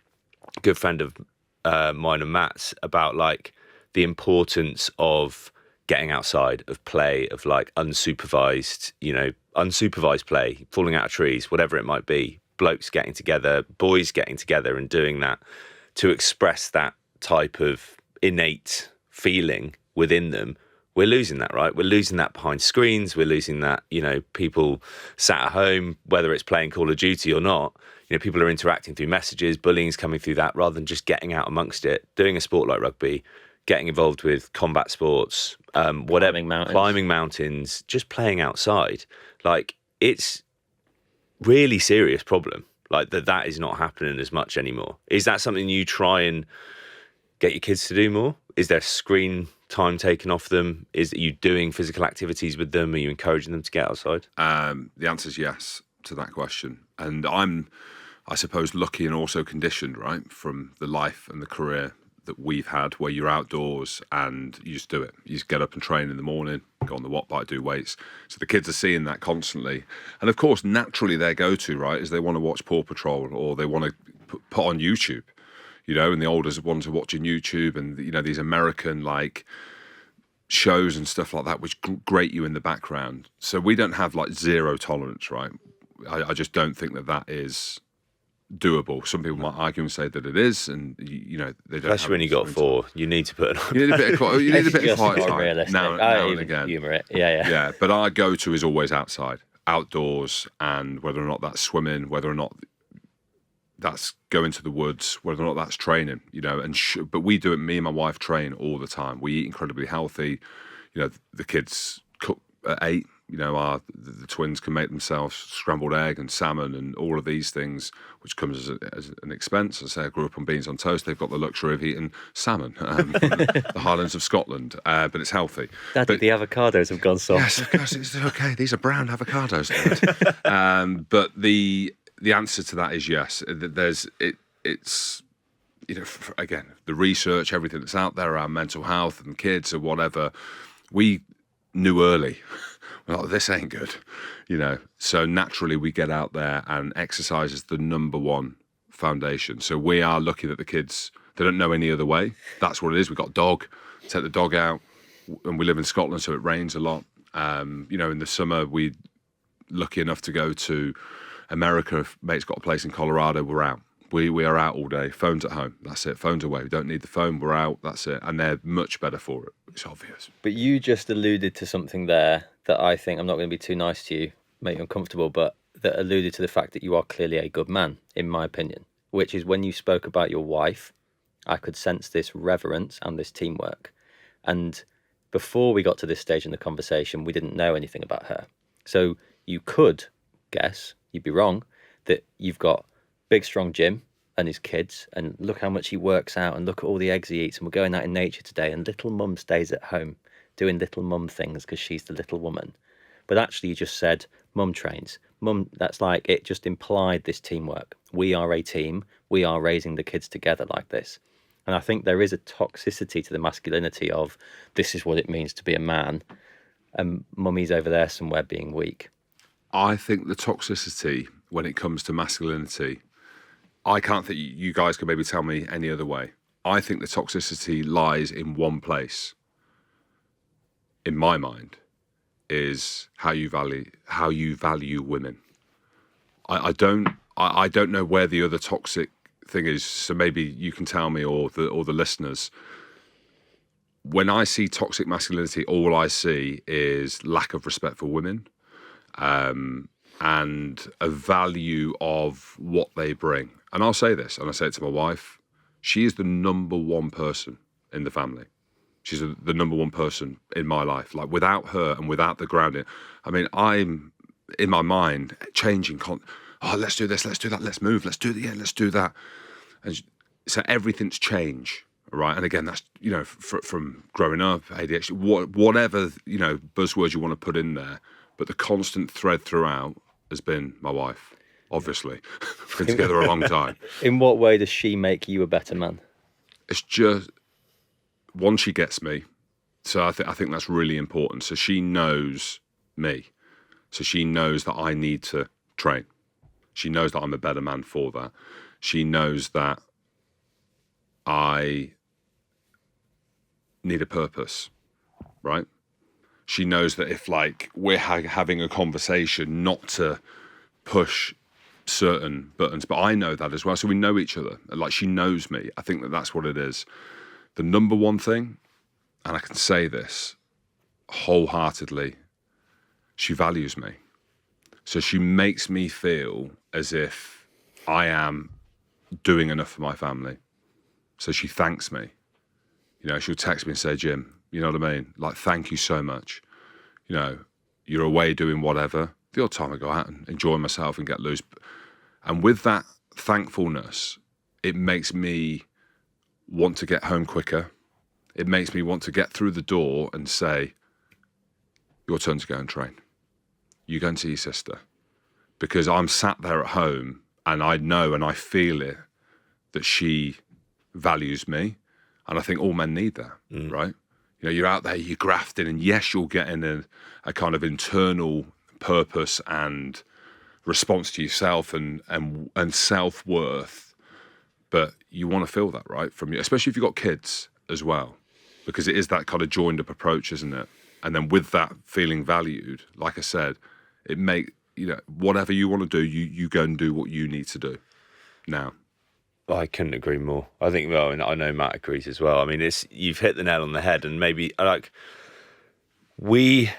good friend of mine and Matt's, about like the importance of getting outside, of play, of like unsupervised play, falling out of trees, whatever it might be. Blokes getting together, boys getting together and doing that to express that type of innate feeling within them. We're losing that, right? We're losing that behind screens. We're losing that, you know, people sat at home, whether it's playing Call of Duty or not, you know, people are interacting through messages, bullying's coming through that, rather than just getting out amongst it, doing a sport like rugby, getting involved with combat sports, whatever, climbing mountains, just playing outside. Like, it's really serious problem, like that is not happening as much anymore. Is that something you try and get your kids to do more? Is there screen time taken off them? Is you doing physical activities with them? Are you encouraging them to get outside? The answer is yes to that question. And I'm, I suppose, lucky and also conditioned, right, from the life and the career that we've had, where you're outdoors and you just do it. You just get up and train in the morning, go on the watt bike, do weights. So the kids are seeing that constantly. And of course, naturally, their go-to, right, is they want to watch Paw Patrol, or they want to put on YouTube, you know, and the older ones are watching YouTube and, you know, these American, like, shows and stuff like that, which grate you in the background. So we don't have, like, zero tolerance, right? I just don't think that is doable. Some people might argue and say that it is, and you know, they don't. Especially when you got four, you need to put it on. You need a bit of quiet time now and again. Humor it. Yeah. But our go-to is always outside, outdoors, and whether or not that's swimming, whether or not that's going to the woods, whether or not that's training, you know. And but we do it. Me and my wife train all the time. We eat incredibly healthy. You know, the kids cook at 8. You know, the twins can make themselves scrambled egg and salmon and all of these things, which comes as an expense. As I say, I grew up on beans on toast. They've got the luxury of eating salmon from the Highlands of Scotland, but it's healthy. Daddy, the avocados have gone soft. Yes, of course, it's okay. These are brown avocados. But the answer to that is yes. It's you know, again, the research, everything that's out there around mental health and kids or whatever, we knew early. Well, this ain't good, you know. So naturally we get out there, and exercise is the number one foundation. So we are lucky that the kids, they don't know any other way. That's what it is. We've got dog, take the dog out, and we live in Scotland, so it rains a lot. You know, in the summer we lucky enough to go to America, if mate's got a place in Colorado, we're out. We are out all day. Phone's at home. That's it. Phone's away. We don't need the phone. We're out. That's it. And they're much better for it. It's obvious. But you just alluded to something there that I think, I'm not going to be too nice to you, make you uncomfortable, but that alluded to the fact that you are clearly a good man, in my opinion, which is when you spoke about your wife, I could sense this reverence and this teamwork. And before we got to this stage in the conversation, we didn't know anything about her. So you could guess, you'd be wrong, that you've got big, strong Jim and his kids, and look how much he works out, and look at all the eggs he eats, and we're going out in nature today, and little mum stays at home doing little mum things because she's the little woman. But actually you just said mum trains. Mum, that's like, it just implied this teamwork. We are a team. We are raising the kids together like this. And I think there is a toxicity to the masculinity of this is what it means to be a man, and mummy's over there somewhere being weak. I think the toxicity when it comes to masculinity, I can't think you guys can maybe tell me any other way. I think the toxicity lies in one place, in my mind, is how you value women. I don't know where the other toxic thing is, so maybe you can tell me, or the listeners. When I see toxic masculinity, all I see is lack of respect for women, and a value of what they bring. And I'll say this, and I say it to my wife, she is the number one person in the family. She's the number one person in my life. Like, without her and without the grounding, I mean, I'm in my mind changing. Let's do this, let's do that, let's move, let's do that, yeah, let's do that. And so everything's change, right? And again, that's, you know, from growing up, ADHD, whatever, you know, buzzwords you want to put in there. But the constant thread throughout has been my wife, obviously. We've been together a long time. In what way does she make you a better man? It's just, one, she gets me. So I think that's really important. So she knows me. So she knows that I need to train. She knows that I'm a better man for that. She knows that I need a purpose, right? She knows that if, like, we're having a conversation, not to push certain buttons, but I know that as well. So we know each other. Like, she knows me. I think that that's what it is. The number one thing, and I can say this wholeheartedly, she values me. So she makes me feel as if I am doing enough for my family. So she thanks me. You know, she'll text me and say, Jim, you know what I mean? Like, thank you so much. You know, you're away doing whatever. The odd time I go out and enjoy myself and get loose. And with that thankfulness, it makes me want to get home quicker. It makes me want to get through the door and say, your turn to go and train. You go and see your sister. Because I'm sat there at home and I know and I feel it that she values me. And I think all men need that, right? You know, you're out there, you're grafting, and yes, you're getting a kind of internal purpose and response to yourself and self-worth, but you want to feel that, right, from you, especially if you've got kids as well, because it is that kind of joined up approach, isn't it? And then with that feeling valued, like I said, it you know, whatever you want to do, you go and do what you need to do now. I couldn't agree more. I think, well, and I know Matt agrees as well. I mean, you've hit the nail on the head, and maybe, like, we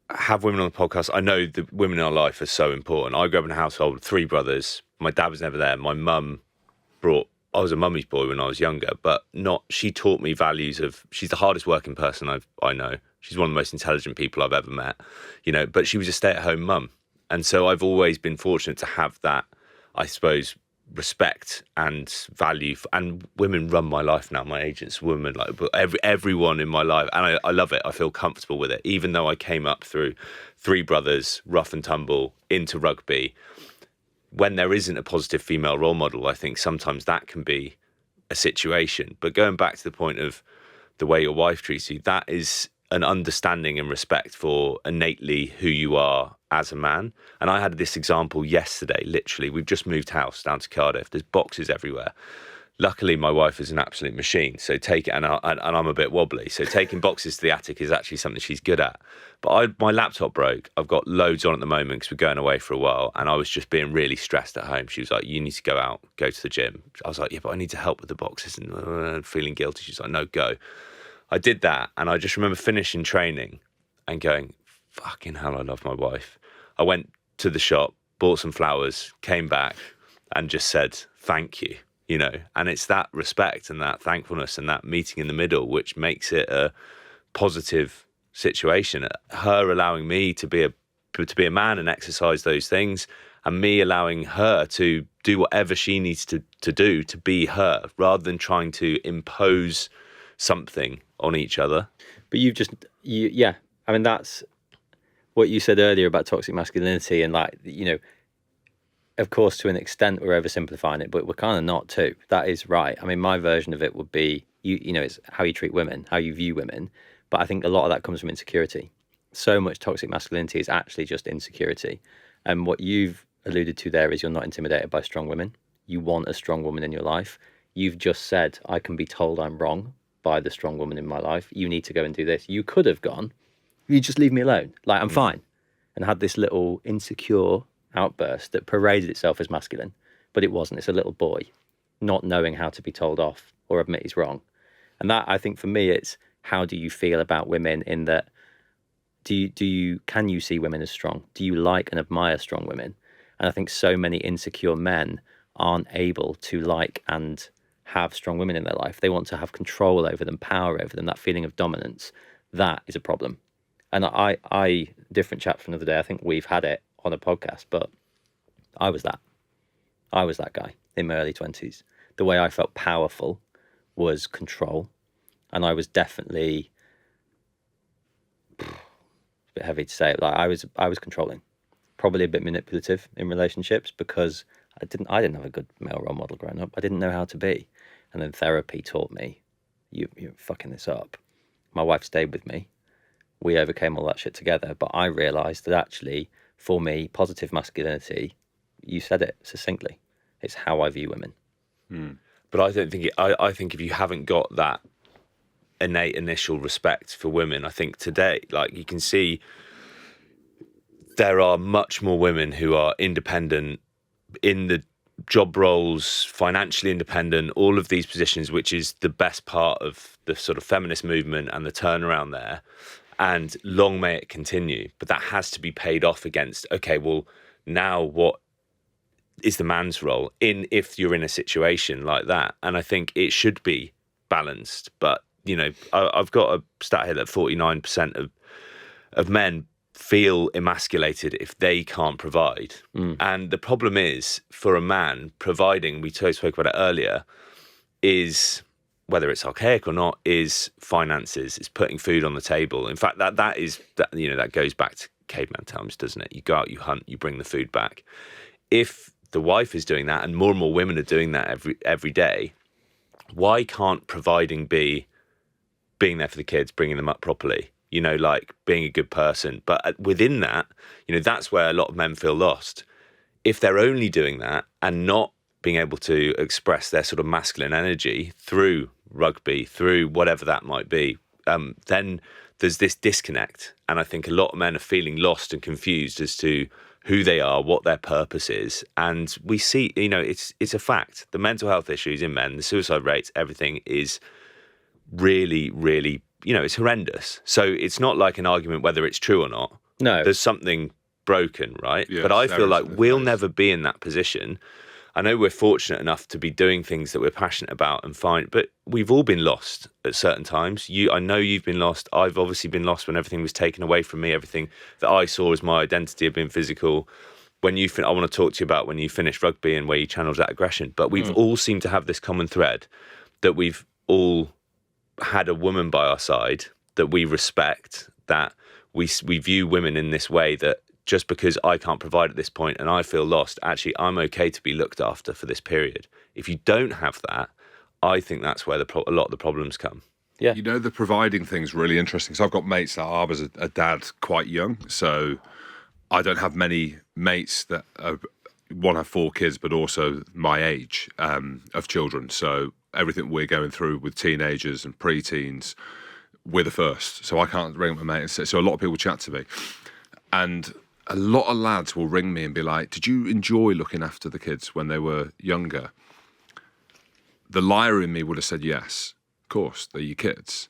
have women on the podcast. I know the women in our life are so important. I grew up in a household with 3 brothers. My dad was never there. My mum I was a mummy's boy when I was younger, but she taught me values of, she's the hardest working person I know. She's one of the most intelligent people I've ever met, you know, but she was a stay-at-home mum. And so I've always been fortunate to have that, I suppose, respect and value and women run my life now. My agents, women, like everyone in my life, and I love it. I feel comfortable with it, even though I came up through 3 brothers, rough and tumble, into rugby. When there isn't a positive female role model, I think sometimes that can be a situation. But going back to the point of the way your wife treats you, that is an understanding and respect for innately who you are as a man. And I had this example yesterday, literally. We've just moved house down to Cardiff. There's boxes everywhere. luckily my wife is an absolute machine. So and I'm a bit wobbly. So taking boxes to the attic is actually something she's good at. But my laptop broke. I've got loads on at the moment because we're going away for a while. And I was just being really stressed at home. She was like, you need to go out, go to the gym. I was like, yeah, but I need to help with the boxes and feeling guilty. She's like, no, go. I did that. And I just remember finishing training and going, fucking hell, I love my wife. I went to the shop, bought some flowers, came back and just said, thank you, you know, and it's that respect and that thankfulness and that meeting in the middle, which makes it a positive situation. Her allowing me to be a man and exercise those things, and me allowing her to do whatever she needs to do to be her, rather than trying to impose something on each other. But yeah, I mean, that's what you said earlier about toxic masculinity, and like, you know, of course, to an extent, we're oversimplifying it, but we're kind of not too. That is right. I mean, my version of it would be, you know, it's how you treat women, how you view women. But I think a lot of that comes from insecurity. So much toxic masculinity is actually just insecurity. And what you've alluded to there is you're not intimidated by strong women. You want a strong woman in your life. You've just said, I can be told I'm wrong by the strong woman in my life. You need to go and do this. You could have gone, you just leave me alone. Like, I'm fine. And had this little insecure outburst that paraded itself as masculine, but it wasn't. It's a little boy not knowing how to be told off or admit he's wrong. And that, I think for me, it's how do you feel about women, in that can you see women as strong? Do you like and admire strong women? And I think so many insecure men aren't able to like and have strong women in their life. They want to have control over them, power over them, that feeling of dominance. That is a problem. And I different chat from the other day, I think we've had it on a podcast, but I was that guy in my early 20s. The way I felt powerful was control. And I was definitely, it's a bit heavy to say, like I was controlling, probably a bit manipulative in relationships, because I didn't have a good male role model growing up. I didn't know how to be. And then therapy taught me, you're fucking this up. My wife stayed with me. We overcame all that shit together. But I realised that actually, for me, positive masculinity, you said it succinctly, it's how I view women. But I don't think I think if you haven't got that innate initial respect for women, I think today, like, you can see there are much more women who are independent in the job roles, financially independent, all of these positions, which is the best part of the sort of feminist movement and the turnaround there. And long may it continue. But that has to be paid off against, okay, well, now what is the man's role if you're in a situation like that? And I think it should be balanced. But, you know, I've got a stat here that 49% of men feel emasculated if they can't provide. And the problem is, for a man, providing, we spoke about it earlier, is, whether it's archaic or not, is finances. It's putting food on the table. In fact, that goes back to caveman times, doesn't it? You go out, you hunt, you bring the food back. If the wife is doing that, and more women are doing that every day, why can't providing be being there for the kids, bringing them up properly? You know, like being a good person. But within that, you know, that's where a lot of men feel lost. If they're only doing that and not being able to express their sort of masculine energy through rugby, through whatever that might be, then there's this disconnect. And I think a lot of men are feeling lost and confused as to who they are, what their purpose is. And we see, you know, it's a fact. The mental health issues in men, the suicide rates, everything is really, really, you know, it's horrendous. So it's not like an argument whether it's true or not. No. There's something broken, right? Yes, but I feel like we'll never be in that position. I know we're fortunate enough to be doing things that we're passionate about and fine, but we've all been lost at certain times. I know you've been lost. I've obviously been lost when everything was taken away from me. Everything that I saw as my identity had been physical. When I want to talk to you about when you finished rugby and where you channeled that aggression. But we've all seemed to have this common thread that we've all had a woman by our side that we respect, that we view women in this way, that just because I can't provide at this point and I feel lost, actually I'm okay to be looked after for this period. If you don't have that, I think that's where a lot of the problems come. Yeah. You know, the providing thing's really interesting. So I've got mates that I was a dad quite young, so I don't have many mates that are, want to have 4 kids, but also my age of children. So everything we're going through with teenagers and pre-teens, we're the first. So I can't ring my mate and say, so a lot of people chat to me. And a lot of lads will ring me and be like, did you enjoy looking after the kids when they were younger? The liar in me would have said yes, of course, they're your kids.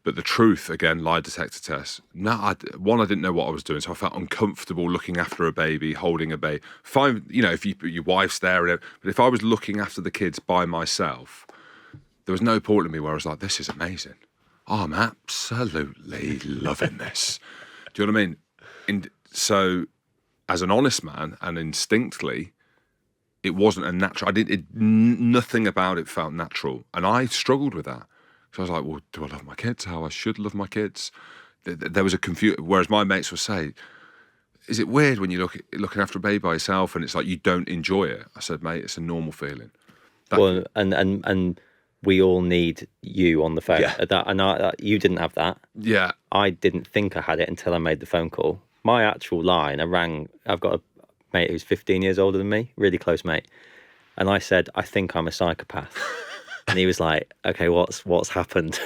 But the truth, again, lie detector test. No, I didn't know what I was doing, so I felt uncomfortable looking after a baby, holding a baby. Fine, if your wife's there, but if I was looking after the kids by myself, there was no point in me where I was like, this is amazing. Oh, I'm absolutely loving this. Do you know what I mean? So, as an honest man, and instinctively, it wasn't a natural. Nothing about it felt natural, and I struggled with that. So I was like, well, do I love my kids how I should love my kids? There was a confusion. Whereas my mates would say, is it weird when you're looking after a baby by yourself and it's like you don't enjoy it? I said, mate, it's a normal feeling. Well, and we all need you on the phone. Yeah. You didn't have that. Yeah. I didn't think I had it until I made the phone call. My actual line, I've got a mate who's 15 years older than me, really close mate. And I said, I think I'm a psychopath. And he was like, okay, what's happened?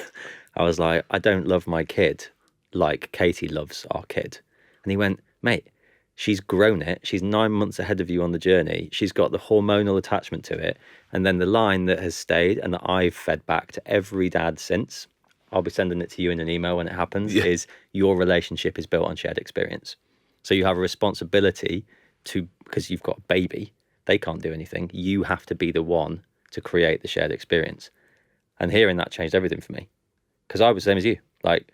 I was like, I don't love my kid like Katie loves our kid. And he went, mate, she's grown it. She's 9 months ahead of you on the journey. She's got the hormonal attachment to it. And then the line that has stayed and that I've fed back to every dad since, I'll be sending it to you in an email when it happens, is your relationship is built on shared experience. So you have a responsibility because you've got a baby, they can't do anything. You have to be the one to create the shared experience. And hearing that changed everything for me. Because I was the same as you. Like,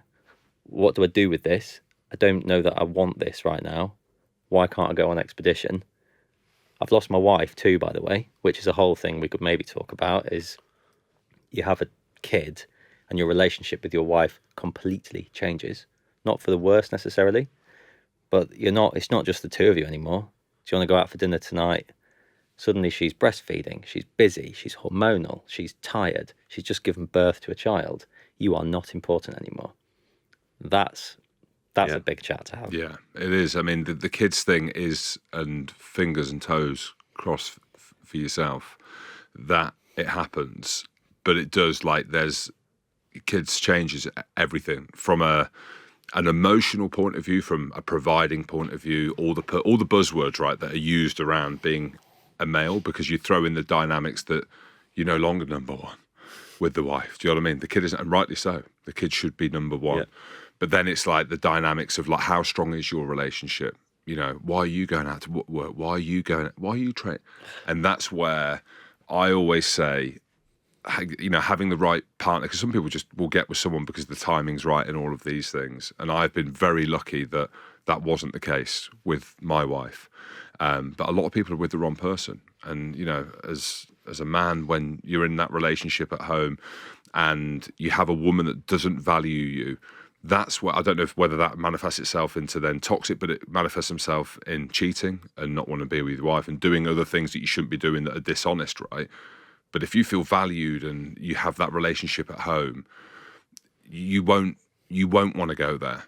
what do I do with this? I don't know that I want this right now. Why can't I go on expedition? I've lost my wife too, by the way, which is a whole thing we could maybe talk about, is you have a kid and your relationship with your wife completely changes. Not for the worse necessarily, but it's not just the two of you anymore. Do you want to go out for dinner tonight? Suddenly she's breastfeeding, she's busy, she's hormonal, she's tired, she's just given birth to a child. You are not important anymore. That's a big chat to have. Yeah, it is. I mean, the kids thing is, and fingers and toes crossed for yourself, that it happens. But it does, kids changes everything from an emotional point of view, from a providing point of view, all the buzzwords, right, that are used around being a male, because you throw in the dynamics that you're no longer number one with the wife. Do you know what I mean? The kid isn't, and rightly so. The kid should be number one. Yeah. But then it's like the dynamics of how strong is your relationship? Why are you going out to work? Why are you training? And that's where I always say, having the right partner, because some people just will get with someone because the timing's right and all of these things. And I've been very lucky that wasn't the case with my wife. But a lot of people are with the wrong person. And, as a man, when you're in that relationship at home and you have a woman that doesn't value you, that's what, I don't know whether that manifests itself into then toxic, but it manifests itself in cheating and not wanting to be with your wife and doing other things that you shouldn't be doing that are dishonest, right? But if you feel valued and you have that relationship at home, you won't want to go there.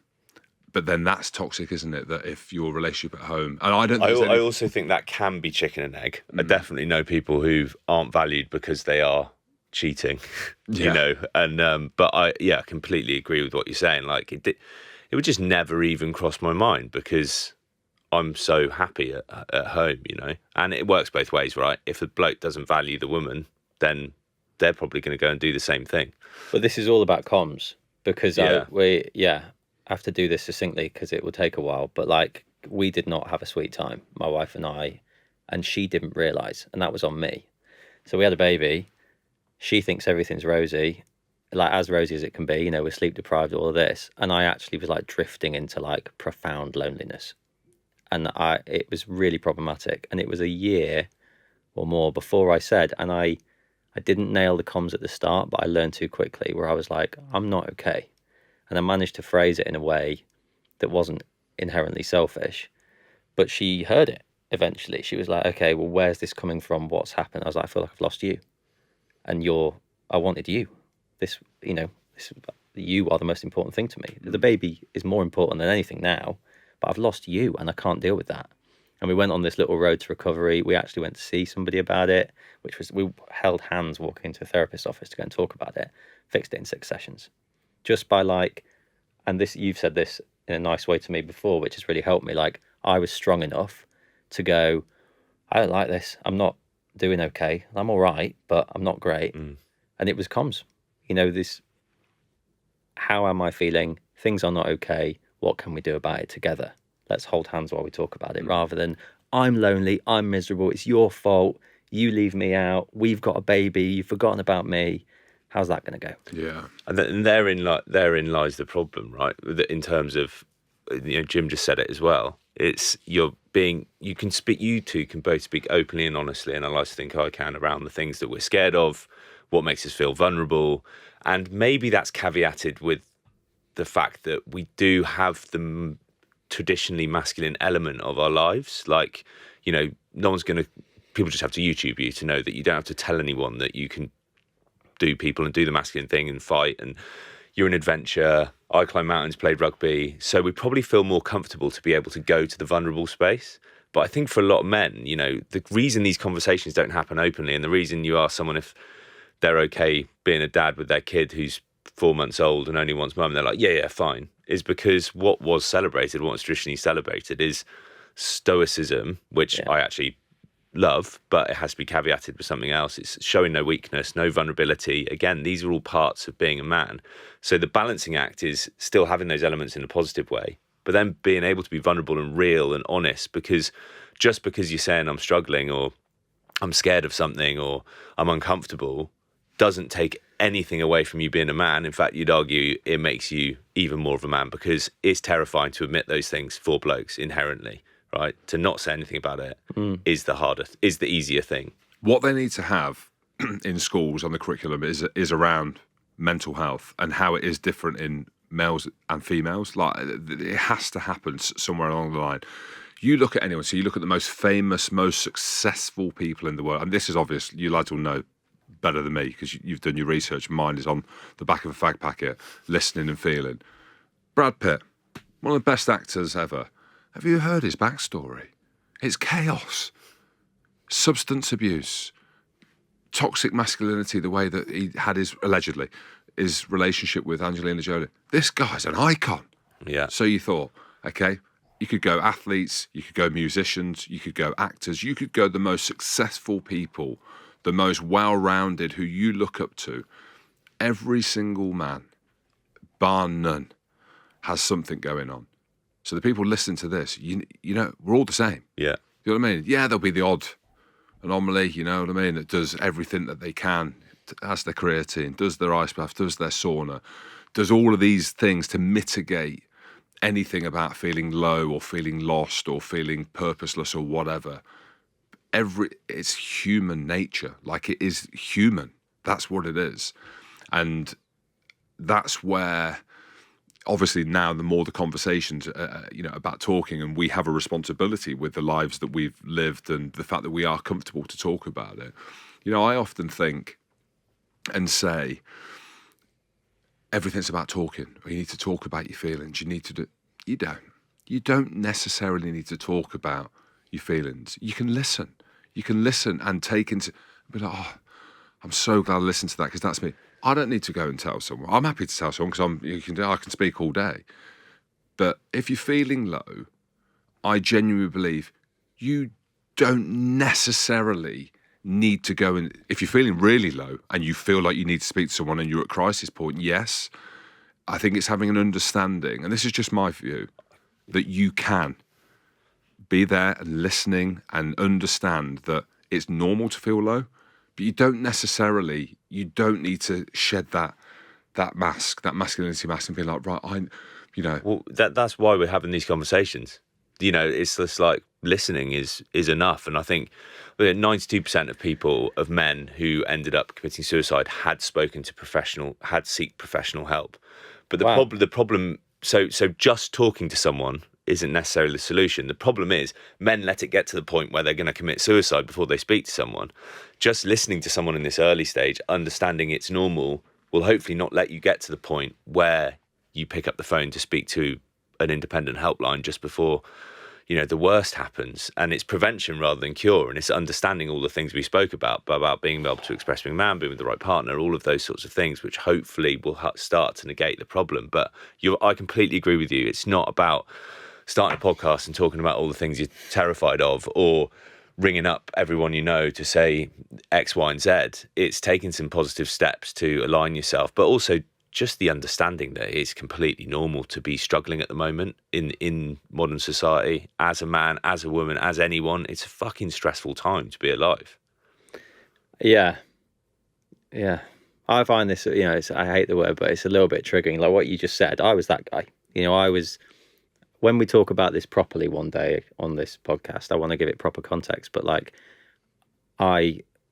But then that's toxic, isn't it? That if your relationship at home, and I also think that can be chicken and egg. I definitely know people who aren't valued because they are cheating, and but I completely agree with what you're saying. Like it would just never even cross my mind because I'm so happy at home, and it works both ways, right? If the bloke doesn't value the woman, then they're probably going to go and do the same thing. But this is all about comms, because I have to do this succinctly because it will take a while, but we did not have a sweet time, my wife and I, and she didn't realise, and that was on me. So we had a baby. She thinks everything's rosy, as rosy as it can be, we're sleep deprived, all of this. And I actually was drifting into profound loneliness. And it was really problematic. And it was a year or more before I said, and I didn't nail the comms at the start, but I learned too quickly, where I was like, I'm not okay. And I managed to phrase it in a way that wasn't inherently selfish, but she heard it eventually. She was like, okay, well, where's this coming from? What's happened? I was like, I feel like I've lost you. And I wanted you. You are the most important thing to me. The baby is more important than anything now, but I've lost you and I can't deal with that. And we went on this little road to recovery. We actually went to see somebody about it, we held hands walking into a therapist's office to go and talk about it, fixed it in 6 sessions. Just by and this, you've said this in a nice way to me before, which has really helped me. I was strong enough to go, I don't like this. I'm not doing okay. I'm all right, but I'm not great. And it was comms. This, how am I feeling? Things are not okay. What can we do about it together? Let's hold hands while we talk about it, rather than I'm lonely, I'm miserable, it's your fault, you leave me out, we've got a baby, you've forgotten about me. How's that going to go? Yeah. And therein lies the problem, right? In terms of, Jim just said it as well. It's you two can both speak openly and honestly, and I like to think I can, around the things that we're scared of, what makes us feel vulnerable. And maybe that's caveated with the fact that we do have the traditionally masculine element of our lives. People just have to YouTube you to know that you don't have to tell anyone that you can do people and do the masculine thing and fight, and you're an adventure. I climb mountains, played rugby. So we probably feel more comfortable to be able to go to the vulnerable space. But I think for a lot of men, the reason these conversations don't happen openly, and the reason you ask someone if they're okay being a dad with their kid who's 4 months old and only wants mum, they're like, yeah, fine, is because what was traditionally celebrated is stoicism, which I actually love, but it has to be caveated with something else. It's showing no weakness, no vulnerability. Again, these are all parts of being a man. So the balancing act is still having those elements in a positive way, but then being able to be vulnerable and real and honest, because just because you're saying I'm struggling or I'm scared of something or I'm uncomfortable doesn't take anything away from you being a man. In fact, you'd argue it makes you even more of a man, because it's terrifying to admit those things for blokes inherently. Right, to not say anything about it is the easier thing. What they need to have in schools on the curriculum is around mental health and how it is different in males and females. It has to happen somewhere along the line. You look at anyone, so you look at the most famous, most successful people in the world, and this is obvious. You lads will know better than me because you've done your research. Mine is on the back of a fag packet, listening and feeling. Brad Pitt, one of the best actors ever. Have you heard his backstory? It's chaos, substance abuse, toxic masculinity, the way that he had allegedly his relationship with Angelina Jolie. This guy's an icon. Yeah. So you thought, okay, you could go athletes, you could go musicians, you could go actors, you could go the most successful people, the most well-rounded who you look up to. Every single man, bar none, has something going on. So the people listening to this, we're all the same. Yeah. You know what I mean? Yeah, there'll be the odd anomaly, you know what I mean, that does everything that they can, has their creatine, does their ice bath, does their sauna, does all of these things to mitigate anything about feeling low or feeling lost or feeling purposeless or whatever. It's human nature. It is human. That's what it is. And that's where, obviously now the more the conversations, about talking, and we have a responsibility with the lives that we've lived and the fact that we are comfortable to talk about it. I often think and say, everything's about talking. You need to talk about your feelings. You don't necessarily need to talk about your feelings. You can listen. You can listen and take into, be like, oh, I'm so glad I listened to that because that's me. I don't need to go and tell someone. I'm happy to tell someone because I can speak all day. But if you're feeling low, I genuinely believe you don't necessarily need to go and, if you're feeling really low and you feel like you need to speak to someone and you're at crisis point, yes, I think it's having an understanding, and this is just my view, that you can be there and listening and understand that it's normal to feel low, but you don't need to shed that mask, that masculinity mask, and be like, right, Well, that's why we're having these conversations. It's just like listening is enough. And I think 92% of men who ended up committing suicide had seek professional help. But the problem, so just talking to someone isn't necessarily the solution. The problem is men let it get to the point where they're going to commit suicide before they speak to someone. Just listening to someone in this early stage, understanding it's normal, will hopefully not let you get to the point where you pick up the phone to speak to an independent helpline just before the worst happens, and it's prevention rather than cure, and it's understanding all the things we spoke about being able to express being a man, being with the right partner, all of those sorts of things, which hopefully will start to negate the problem. But I completely agree with you. It's not about starting a podcast and talking about all the things you're terrified of, or ringing up everyone you know to say X, Y, and Z. It's taking some positive steps to align yourself, but also just the understanding that it's completely normal to be struggling at the moment in modern society, as a man, as a woman, as anyone. It's a fucking stressful time to be alive. Yeah. I find this, I hate the word, but it's a little bit triggering. Like what you just said, I was that guy. When we talk about this properly one day on this podcast, I want to give it proper context. But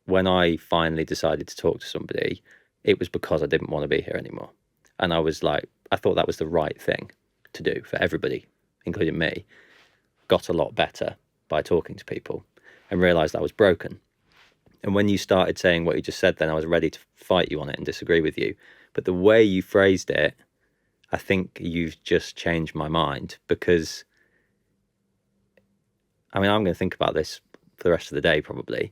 when I finally decided to talk to somebody, it was because I didn't want to be here anymore. And I thought that was the right thing to do for everybody, including me. Got a lot better by talking to people and realised I was broken. And when you started saying what you just said, then I was ready to fight you on it and disagree with you. But the way you phrased it, I think you've just changed my mind, because, I'm going to think about this for the rest of the day probably.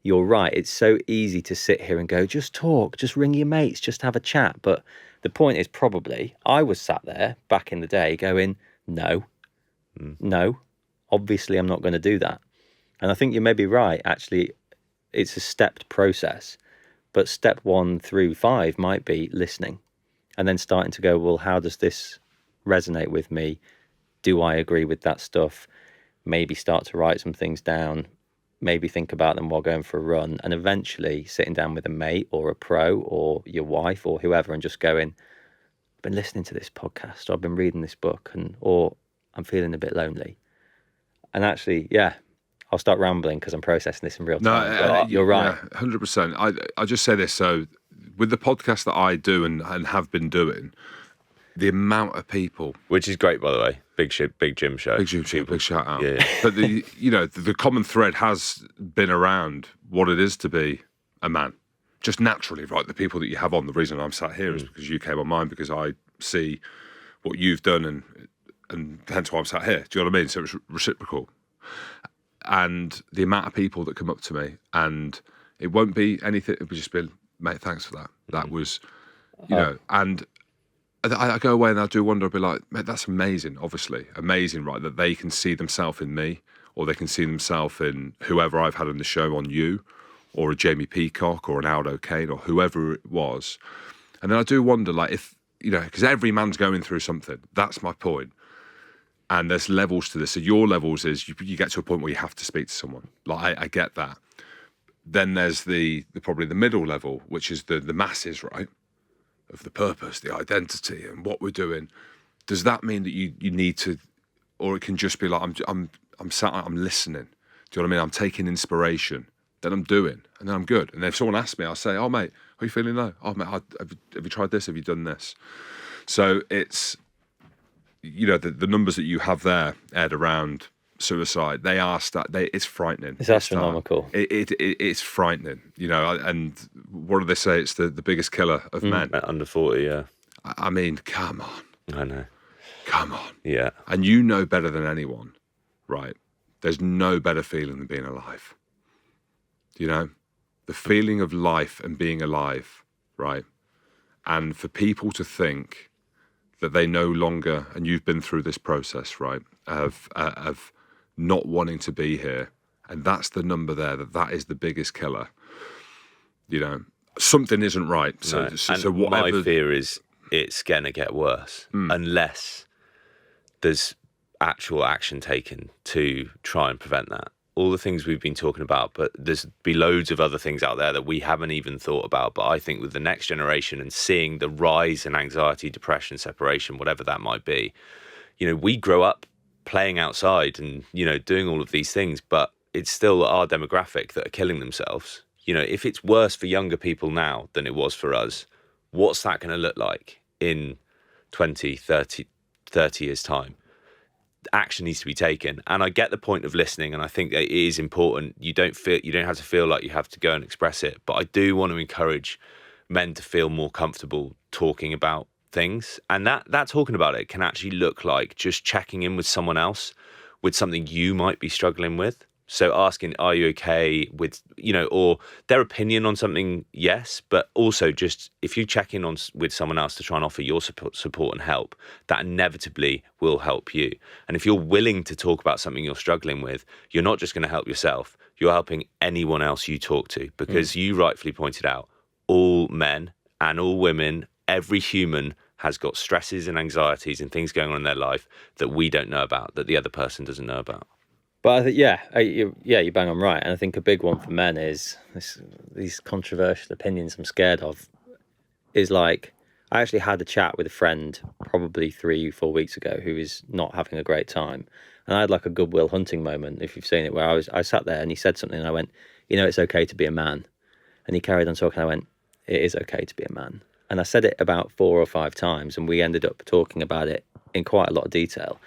You're right. It's so easy to sit here and go, just talk, just ring your mates, just have a chat. But the point is probably I was sat there back in the day going, no, obviously I'm not going to do that. And I think you may be right. Actually, it's a stepped process, but step 1 through 5 might be listening and then starting to go, well, how does this resonate with me? Do I agree with that stuff? Maybe start to write some things down. Maybe think about them while going for a run, and eventually sitting down with a mate or a pro or your wife or whoever and just going, I've been listening to this podcast, or I've been reading this book, or I'm feeling a bit lonely. And actually, I'll start rambling because I'm processing this in real time. No, you're right. 100%. I just say this. So with the podcast that I do and have been doing, the amount of people, which is great, by the way, big gym show, big shout out. Yeah. But the common thread has been around what it is to be a man, just naturally, right? The people that you have on. The reason I'm sat here is because you came on mine, because I see what you've done, and hence why I'm sat here. Do you know what I mean? So it's reciprocal. And the amount of people that come up to me, and it won't be anything. It would just be, mate, thanks for that. That was, and I go away and I do wonder, I'll be like, mate, that's amazing, obviously. Amazing, right? That they can see themselves in me, or they can see themselves in whoever I've had on the show, on you, or a Jamie Peacock, or an Aldo Kane, or whoever it was. And then I do wonder, if, because every man's going through something. That's my point. And there's levels to this. So your levels is you get to a point where you have to speak to someone. I get that. Then there's probably the middle level, which is the masses, right? Of the purpose, the identity, and what we're doing. Does that mean that you need to, or it can just be like I'm sat, I'm listening. Do you know what I mean? I'm taking inspiration, then I'm doing, and then I'm good. And then if someone asks me, I'll say, "Oh mate, how are you feeling now? Oh mate, have you tried this? Have you done this?" So it's, the numbers that you have there, Ed, around suicide, they are it's frightening. It's astronomical. It's frightening, and what do they say? It's the biggest killer of men. Under 40, yeah. I mean, come on. I know. Come on. Yeah. And you know better than anyone, right? There's no better feeling than being alive. The feeling of life and being alive, right? And for people to think that they no longer, and you've been through this process, right, of not wanting to be here, and that's the number there, that is the biggest killer. Something isn't right. So whatever. My fear is it's going to get worse unless there's actual action taken to try and prevent that. All the things we've been talking about, but there's be loads of other things out there that we haven't even thought about. But I think with the next generation and seeing the rise in anxiety, depression, separation, whatever that might be, we grow up playing outside and, doing all of these things, but it's still our demographic that are killing themselves. If it's worse for younger people now than it was for us, what's that going to look like in 20, 30 years' time? Action needs to be taken. And I get the point of listening, and I think it is important. You don't have to feel like you have to go and express it, but I do want to encourage men to feel more comfortable talking about things, and that talking about it can actually look like just checking in with someone else with something you might be struggling with. So asking, are you okay with, or their opinion on something, yes, but also just if you check in with someone else to try and offer your support and help, that inevitably will help you. And if you're willing to talk about something you're struggling with, you're not just going to help yourself, you're helping anyone else you talk to, because you rightfully pointed out, all men and all women, every human has got stresses and anxieties and things going on in their life that we don't know about, that the other person doesn't know about. But I think, you bang on right. And I think a big one for men is these controversial opinions I'm scared of. Is like, I actually had a chat with a friend probably 3-4 weeks ago who is not having a great time. And I had like a Goodwill Hunting moment, if you've seen it, where I sat there and he said something and I went, it's okay to be a man. And he carried on talking. I went, it is okay to be a man. And I said it about 4 or 5 times and we ended up talking about it in quite a lot of detail.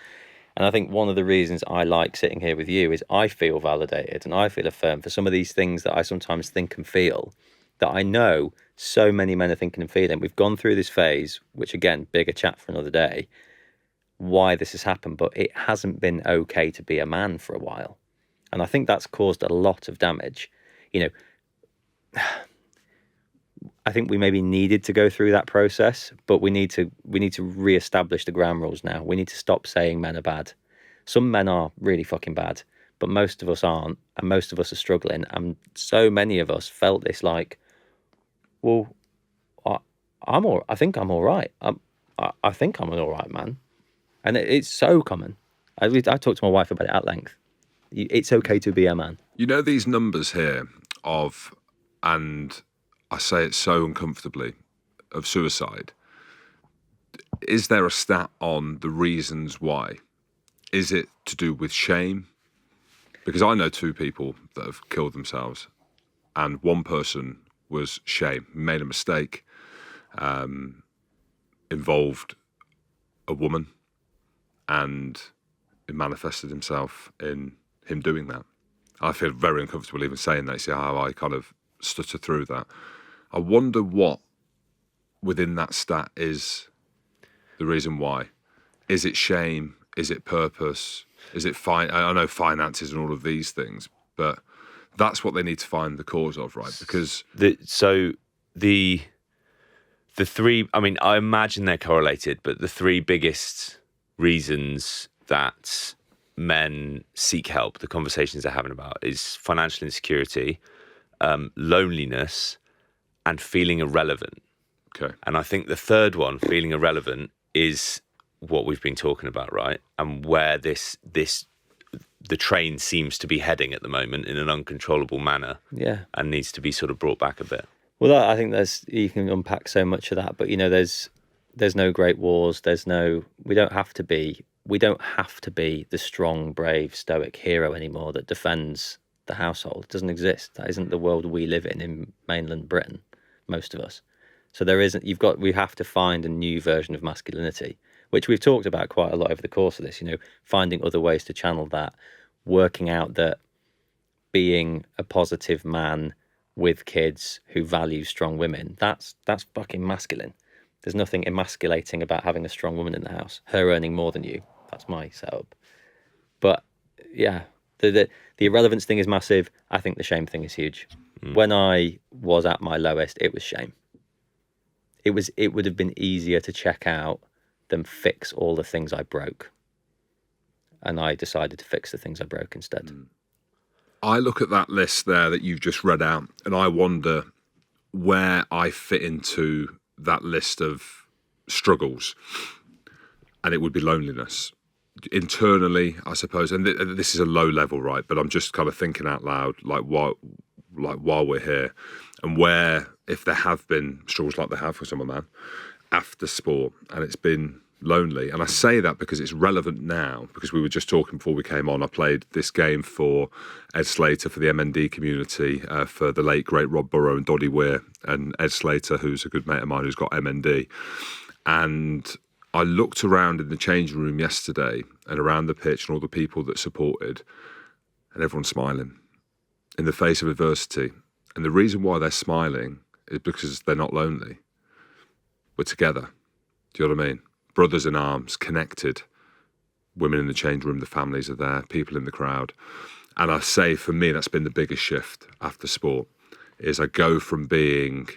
And I think one of the reasons I like sitting here with you is I feel validated and I feel affirmed for some of these things that I sometimes think and feel that I know so many men are thinking and feeling. We've gone through this phase, which again, bigger chat for another day, why this has happened, but it hasn't been okay to be a man for a while. And I think that's caused a lot of damage. I think we maybe needed to go through that process, but we need to re-establish the ground rules now. We need to stop saying men are bad. Some men are really fucking bad, but most of us aren't, and most of us are struggling. And so many of us felt this like, well, I think I'm all right. I think I'm an all right man, and it's so common. I talked to my wife about it at length. It's okay to be a man. These numbers here and I say it so uncomfortably, of suicide. Is there a stat on the reasons why? Is it to do with shame? Because I know 2 people that have killed themselves, and one person was shame, made a mistake, involved a woman, and it manifested himself in him doing that. I feel very uncomfortable even saying that. See how I kind of stutter through that. I wonder what within that stat is the reason why. Is it shame? Is it purpose? Is it I know finances and all of these things, but that's what they need to find the cause of, right? Because the 3, I mean, I imagine they're correlated, but the 3 biggest reasons that men seek help, the conversations they're having about, is financial insecurity, loneliness, and feeling irrelevant. Okay. And I think the third one, feeling irrelevant, is what we've been talking about, right? And where the train seems to be heading at the moment in an uncontrollable manner. Yeah. And needs to be sort of brought back a bit. Well, I think you can unpack so much of that, but there's no great wars. We don't have to be the strong, brave, stoic hero anymore that defends the household. It doesn't exist. That isn't the world we live in mainland Britain, most of us. So we have to find a new version of masculinity, which we've talked about quite a lot over the course of this, finding other ways to channel that, working out that being a positive man with kids who value strong women, that's fucking masculine. There's nothing emasculating about having a strong woman in the house, her earning more than you. That's my setup. But yeah, the irrelevance thing is massive. I think the shame thing is huge. When I was at my lowest, it was shame. It would have been easier to check out than fix all the things I broke. And I decided to fix the things I broke instead. I look at that list there that you've just read out, and I wonder where I fit into that list of struggles. And it would be loneliness. Internally, I suppose, and this is a low level, right? But I'm just kind of thinking out loud, while we're here, and where, if there have been struggles like they have for some man after sport, and it's been lonely. And I say that because it's relevant now, because we were just talking before we came on. I played this game for Ed Slater for the MND community, for the late great Rob Burrow and Doddy Weir, and Ed Slater, who's a good mate of mine who's got MND. And I looked around in the changing room yesterday and around the pitch and all the people that supported, and everyone's smiling in the face of adversity. And the reason why they're smiling is because they're not lonely. We're together. Do you know what I mean? Brothers in arms, connected. women in the change room, the families are there, people in the crowd. And I say, for me, that's been the biggest shift after sport, is I go from being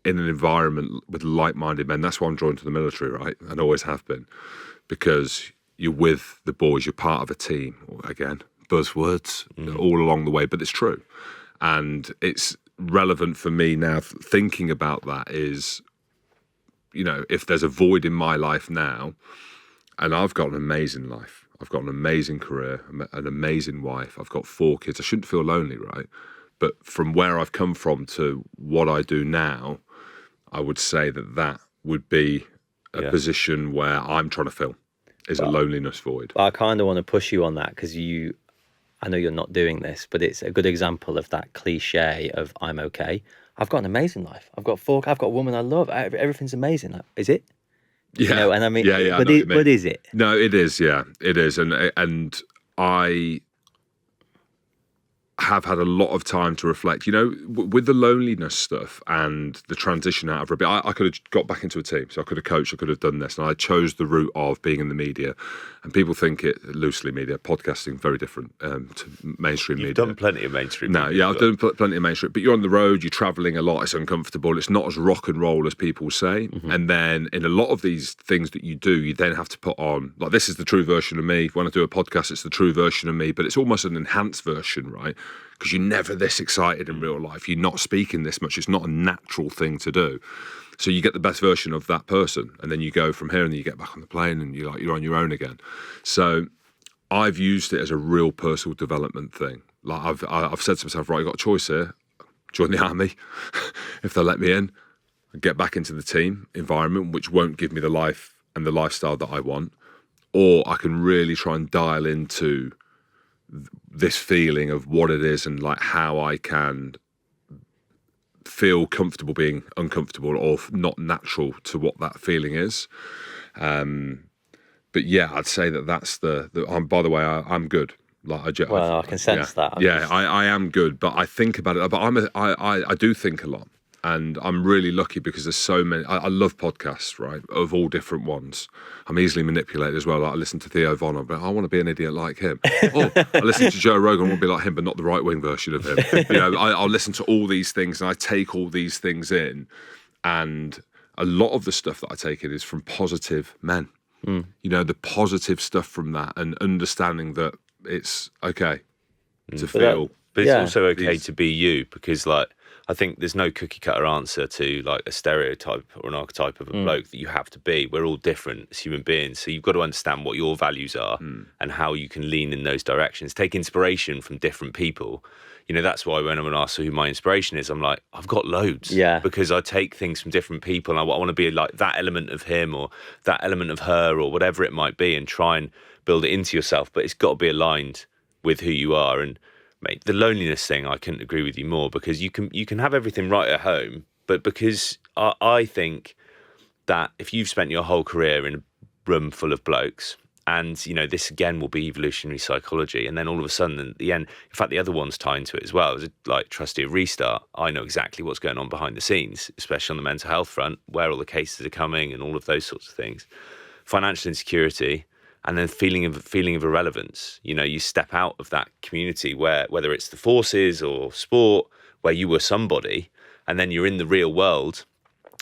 in an environment with like-minded men. That's why I'm drawn to the military, right? And always have been, because you're with the boys, you're part of a team. Again, buzzwords all along the way, but it's true. And it's relevant for me now, thinking about that is, you know, if there's a void in my life now, and I've got an amazing life, I've got an amazing career, an amazing wife, I've got 4 kids, I shouldn't feel lonely, right? But from where I've come from to what I do now, I would say that would be a position where I'm trying to fill, is a loneliness void. I kind of want to push you on that, because I know you're not doing this, but it's a good example of that cliche of I'm okay. I've got an amazing life. I've got a woman I love. Everything's amazing. Like, is it? Yeah. You know, and I mean, yeah, but is it? No, it is. Yeah, it is. And I have had a lot of time to reflect, you know, with the loneliness stuff and the transition out of rugby. I could have got back into a team, so I could have coached, I could have done this, and I chose the route of being in the media. And people think it loosely media, podcasting, very different to mainstream media. You've done plenty of mainstream media. No, yeah, I've done plenty of mainstream, but you're on the road, you're travelling a lot, it's uncomfortable, it's not as rock and roll as people say. And then in a lot of these things that you do, you then have to put on, like, this is the true version of me. When I do a podcast, it's the true version of me, but it's almost an enhanced version, right? Because you're never this excited in real life. You're not speaking this much. It's not a natural thing to do. So you get the best version of that person, and then you go from here, and then you get back on the plane, and you're on your own again. So I've used it as a real personal development thing. Like I've said to myself, right, you've got a choice here. Join the army if they let me in, and get back into the team environment, which won't give me the life and the lifestyle that I want, or I can really try and dial into this feeling of what it is and like how I can feel comfortable being uncomfortable or not natural to what that feeling is. But yeah, I'd say that's the by the way, I'm good. Like I can sense that. I am good, but I think about it. But I do think a lot. And I'm really lucky because there's so many. I love podcasts, right, of all different ones. I'm easily manipulated as well. Like I listen to Theo Von, I'm like, I want to be an idiot like him. Or I listen to Joe Rogan, I want to be like him, but not the right-wing version of him. You know, I'll listen to all these things and I take all these things in. And a lot of the stuff that I take in is from positive men. You know, the positive stuff from that and understanding that it's okay to feel. But it's also okay to be you, because like, I think there's no cookie cutter answer to like a stereotype or an archetype of a bloke that you have to be. We're all different as human beings. So you've got to understand what your values are and how you can lean in those directions. Take inspiration from different people. You know, that's why when I'm asked who my inspiration is, I'm like, I've got loads. Yeah. Because I take things from different people and I want to be like that element of him or that element of her or whatever it might be, and try and build it into yourself. But it's got to be aligned with who you are. And mate, the loneliness thing, I couldn't agree with you more, because you can have everything right at home, but because I think that if you've spent your whole career in a room full of blokes, and you know, this again will be evolutionary psychology, and then all of a sudden at the end, in fact the other ones tie into it as well, as a like trustee of Restart, I know exactly what's going on behind the scenes, especially on the mental health front, where all the cases are coming and all of those sorts of things. Financial insecurity, and then feeling of irrelevance. You know, you step out of that community where, whether it's the forces or sport, where you were somebody, and then you're in the real world.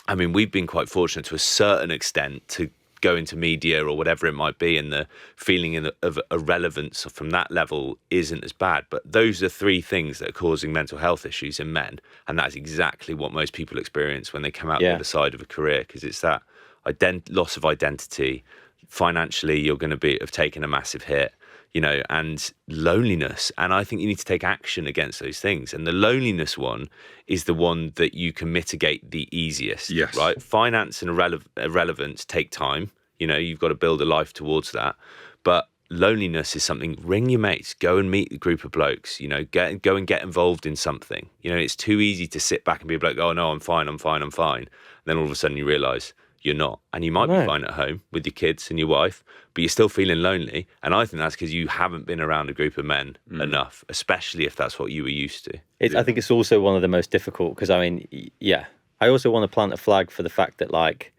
I mean, we've been quite fortunate to a certain extent to go into media or whatever it might be, and the feeling of irrelevance from that level isn't as bad. But those are 3 things that are causing mental health issues in men, and that's exactly what most people experience when they come out the other side of a career, because it's that loss of identity. Financially, you're going to have taken a massive hit, you know, and loneliness. And I think you need to take action against those things. And the loneliness one is the one that you can mitigate the easiest, right? Finance and irrelevance take time. You know, you've got to build a life towards that. But loneliness is something, ring your mates, go and meet a group of blokes, you know, go and get involved in something. You know, it's too easy to sit back and be like, oh no, I'm fine. And then all of a sudden you realise you're not. And you might be fine at home with your kids and your wife, but you're still feeling lonely. And I think that's because you haven't been around a group of men enough, especially if that's what you were used to. I think it's also one of the most difficult, because I mean, I also want to plant a flag for the fact that, like,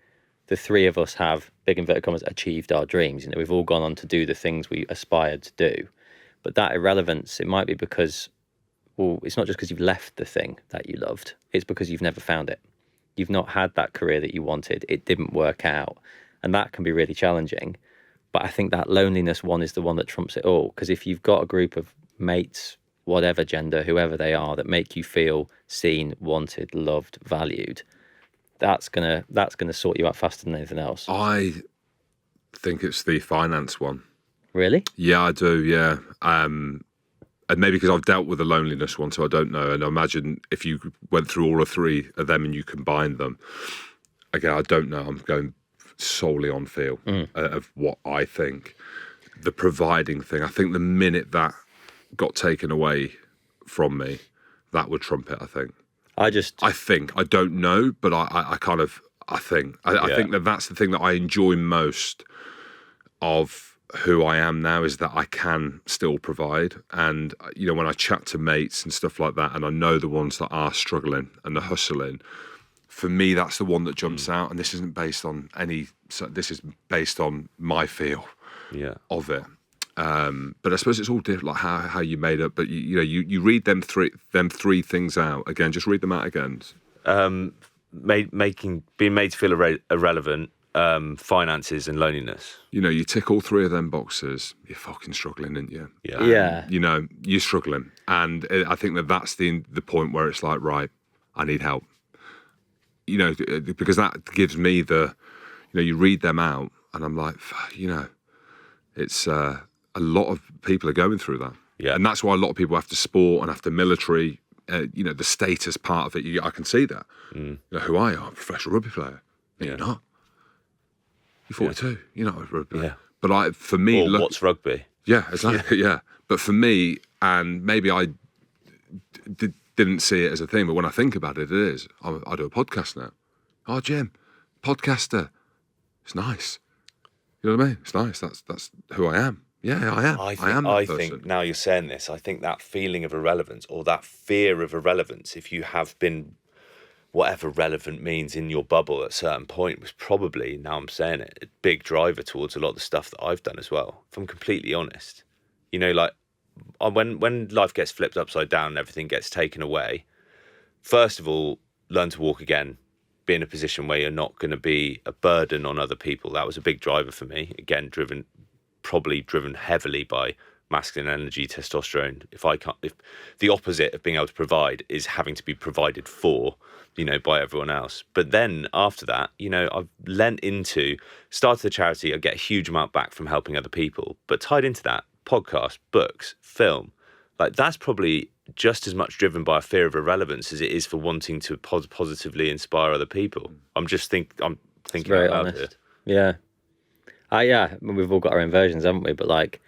the three of us have, big inverted commas, achieved our dreams. You know, we've all gone on to do the things we aspired to do. But that irrelevance, it might be because, well, it's not just because you've left the thing that you loved. It's because you've never found it. You've not had that career that you wanted. It didn't work out. And that can be really challenging. But I think that loneliness one is the one that trumps it all. Because if you've got a group of mates, whatever gender, whoever they are, that make you feel seen, wanted, loved, valued, that's gonna sort you out faster than anything else. I think it's the finance one. Really? Yeah, I do. Yeah, and maybe because I've dealt with the loneliness one, so I don't know. And I imagine if you went through all three of them and you combined them, again, I don't know. I'm going solely on feel of what I think. The providing thing, I think the minute that got taken away from me, that would trump it, I think. I don't know, but I think that's the thing that I enjoy most of who I am now, is that I can still provide. And, you know, when I chat to mates and stuff like that, and I know the ones that are struggling and the hustling, for me, that's the one that jumps out. And this isn't based on this is based on my feel of it. But I suppose it's all different, like how you made it. But you read them three things out again. Just read them out again. Being made to feel irrelevant, finances, and loneliness. You know, you tick all three of them boxes. You're fucking struggling, aren't you? Yeah. You know, you're struggling, and I think that's the point where it's like, right, I need help. You know, because that gives me you read them out, and I'm like, you know, it's. A lot of people are going through that. Yeah. And that's why a lot of people after sport and after military, you know, the status part of it, I can see that. You know, who are you? I'm a professional rugby player. No, you're not. You're 42. Yeah. You're not a rugby player. But for me... what's rugby? Yeah, exactly, yeah. But for me, and maybe I didn't see it as a thing, but when I think about it, it is. I do a podcast now. Oh, Jim, podcaster. It's nice. You know what I mean? It's nice. That's who I am. Yeah, I am. I think now you're saying this, I think that feeling of irrelevance, or that fear of irrelevance, if you have been, whatever relevant means, in your bubble at a certain point, was probably, now I'm saying it, a big driver towards a lot of the stuff that I've done as well, if I'm completely honest. You know, like, when life gets flipped upside down and everything gets taken away, first of all, learn to walk again, be in a position where you're not going to be a burden on other people. That was a big driver for me. Again, probably driven heavily by masculine energy, testosterone. If the opposite of being able to provide is having to be provided for, you know, by everyone else. But then after that, you know, I've started the charity. I get a huge amount back from helping other people, but tied into that, podcast, books, film, like that's probably just as much driven by a fear of irrelevance as it is for wanting to positively inspire other people. I'm thinking very out honest. Here. Yeah. I mean, we've all got our own versions, haven't we? But like,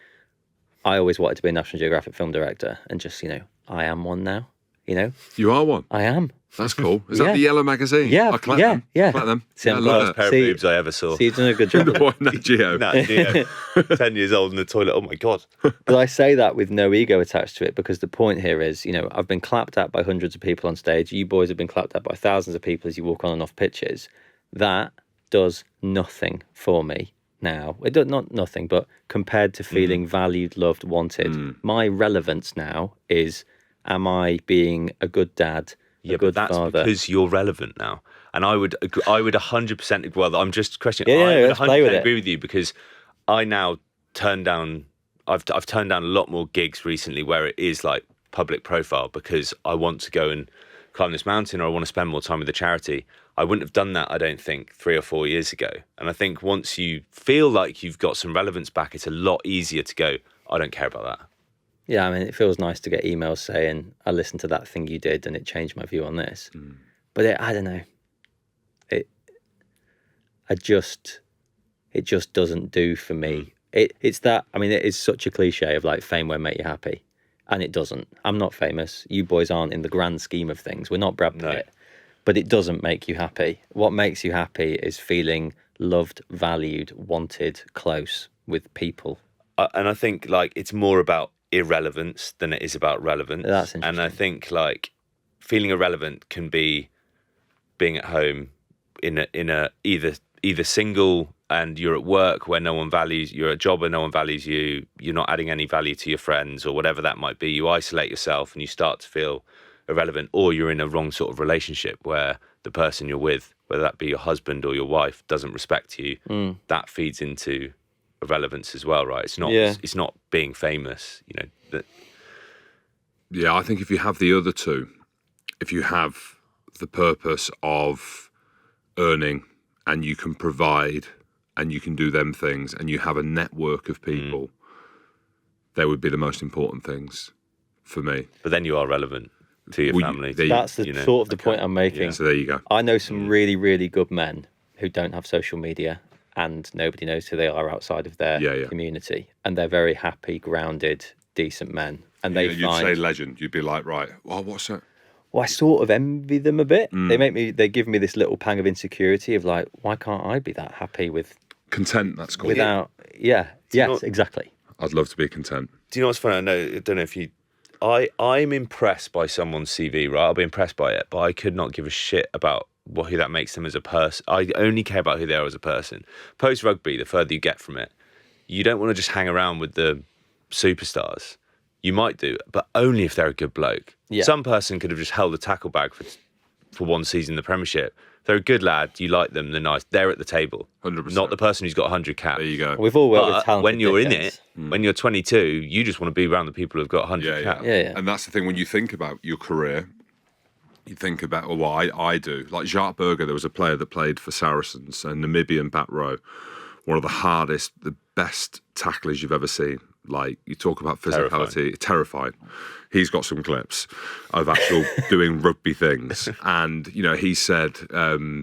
I always wanted to be a National Geographic film director, and just, you know, I am one now. You know, you are one. I am. That's cool. Is that the yellow magazine? Yeah, I collect them. Yeah. Collect them. The first pair of boobs I ever saw. So you've done a good job. Nat Geo. 10 years old in the toilet. Oh my God. But I say that with no ego attached to it, because the point here is, you know, I've been clapped at by hundreds of people on stage. You boys have been clapped at by thousands of people as you walk on and off pitches. That does nothing for me now. It does not nothing, but compared to feeling valued, loved, wanted, my relevance now is, am I being a good dad? But that's father? Because you're relevant now, and I would 100%. Well, I'm just questioning. Yeah, I would let's play with it. agree with you, because I now turn down. I've turned down a lot more gigs recently where it is like public profile, because I want to go and climb this mountain, or I want to spend more time with the charity. I wouldn't have done that, I don't think, 3 or 4 years ago. And I think once you feel like you've got some relevance back, it's a lot easier to go, I don't care about that. Yeah, I mean, it feels nice to get emails saying, I listened to that thing you did and it changed my view on this. But I don't know. It just doesn't do for me. It's that, I mean, it is such a cliche of like, fame won't make you happy. And it doesn't. I'm not famous. You boys aren't in the grand scheme of things. We're not Brad Pitt. No. But it doesn't make you happy. What makes you happy is feeling loved, valued, wanted, close with people. And I think like it's more about irrelevance than it is about relevance. That's interesting. And I think like feeling irrelevant can be being at home in a either either single and you're at work where no one values, you're at a job where no one values you, you're not adding any value to your friends or whatever that might be, you isolate yourself and you start to feel irrelevant, or you're in a wrong sort of relationship where the person you're with, whether that be your husband or your wife, doesn't respect you, that feeds into irrelevance as well, right? It's not it's not being famous, you know. Yeah, I think if you have the other two, if you have the purpose of earning and you can provide and you can do them things and you have a network of people, they would be the most important things for me. But then you are relevant to your family. That's the sort of the point I'm making. Yeah. So there you go. I know some really, really good men who don't have social media and nobody knows who they are outside of their community. And they're very happy, grounded, decent men. And you'd say legend. You'd be like, right, well, what's that? Well, I sort of envy them a bit. They give me this little pang of insecurity of like, why can't I be that happy with content? That's called exactly. I'd love to be content. Do you know what's funny? I don't know if you. I'm impressed by someone's CV, right? I'll be impressed by it, but I could not give a shit about who that makes them as a person. I only care about who they are as a person. Post rugby, the further you get from it, you don't want to just hang around with the superstars. You might do, but only if they're a good bloke. Yeah. Some person could have just held a tackle bag for one season in the Premiership. They're a good lad, you like them, they're nice, they're at the table. 100%. Not the person who's got 100 caps. There you go. We've all worked with talented when you're dickheads. in it, when you're 22, you just want to be around the people who've got 100 caps. Yeah. And that's the thing, when you think about your career, you think about, I do. Like Jacques Berger, there was a player that played for Saracens, a Namibian back row, one of the hardest, the best tacklers you've ever seen. Like, you talk about physicality, terrifying. He's got some clips of actual doing rugby things. And, you know, he said,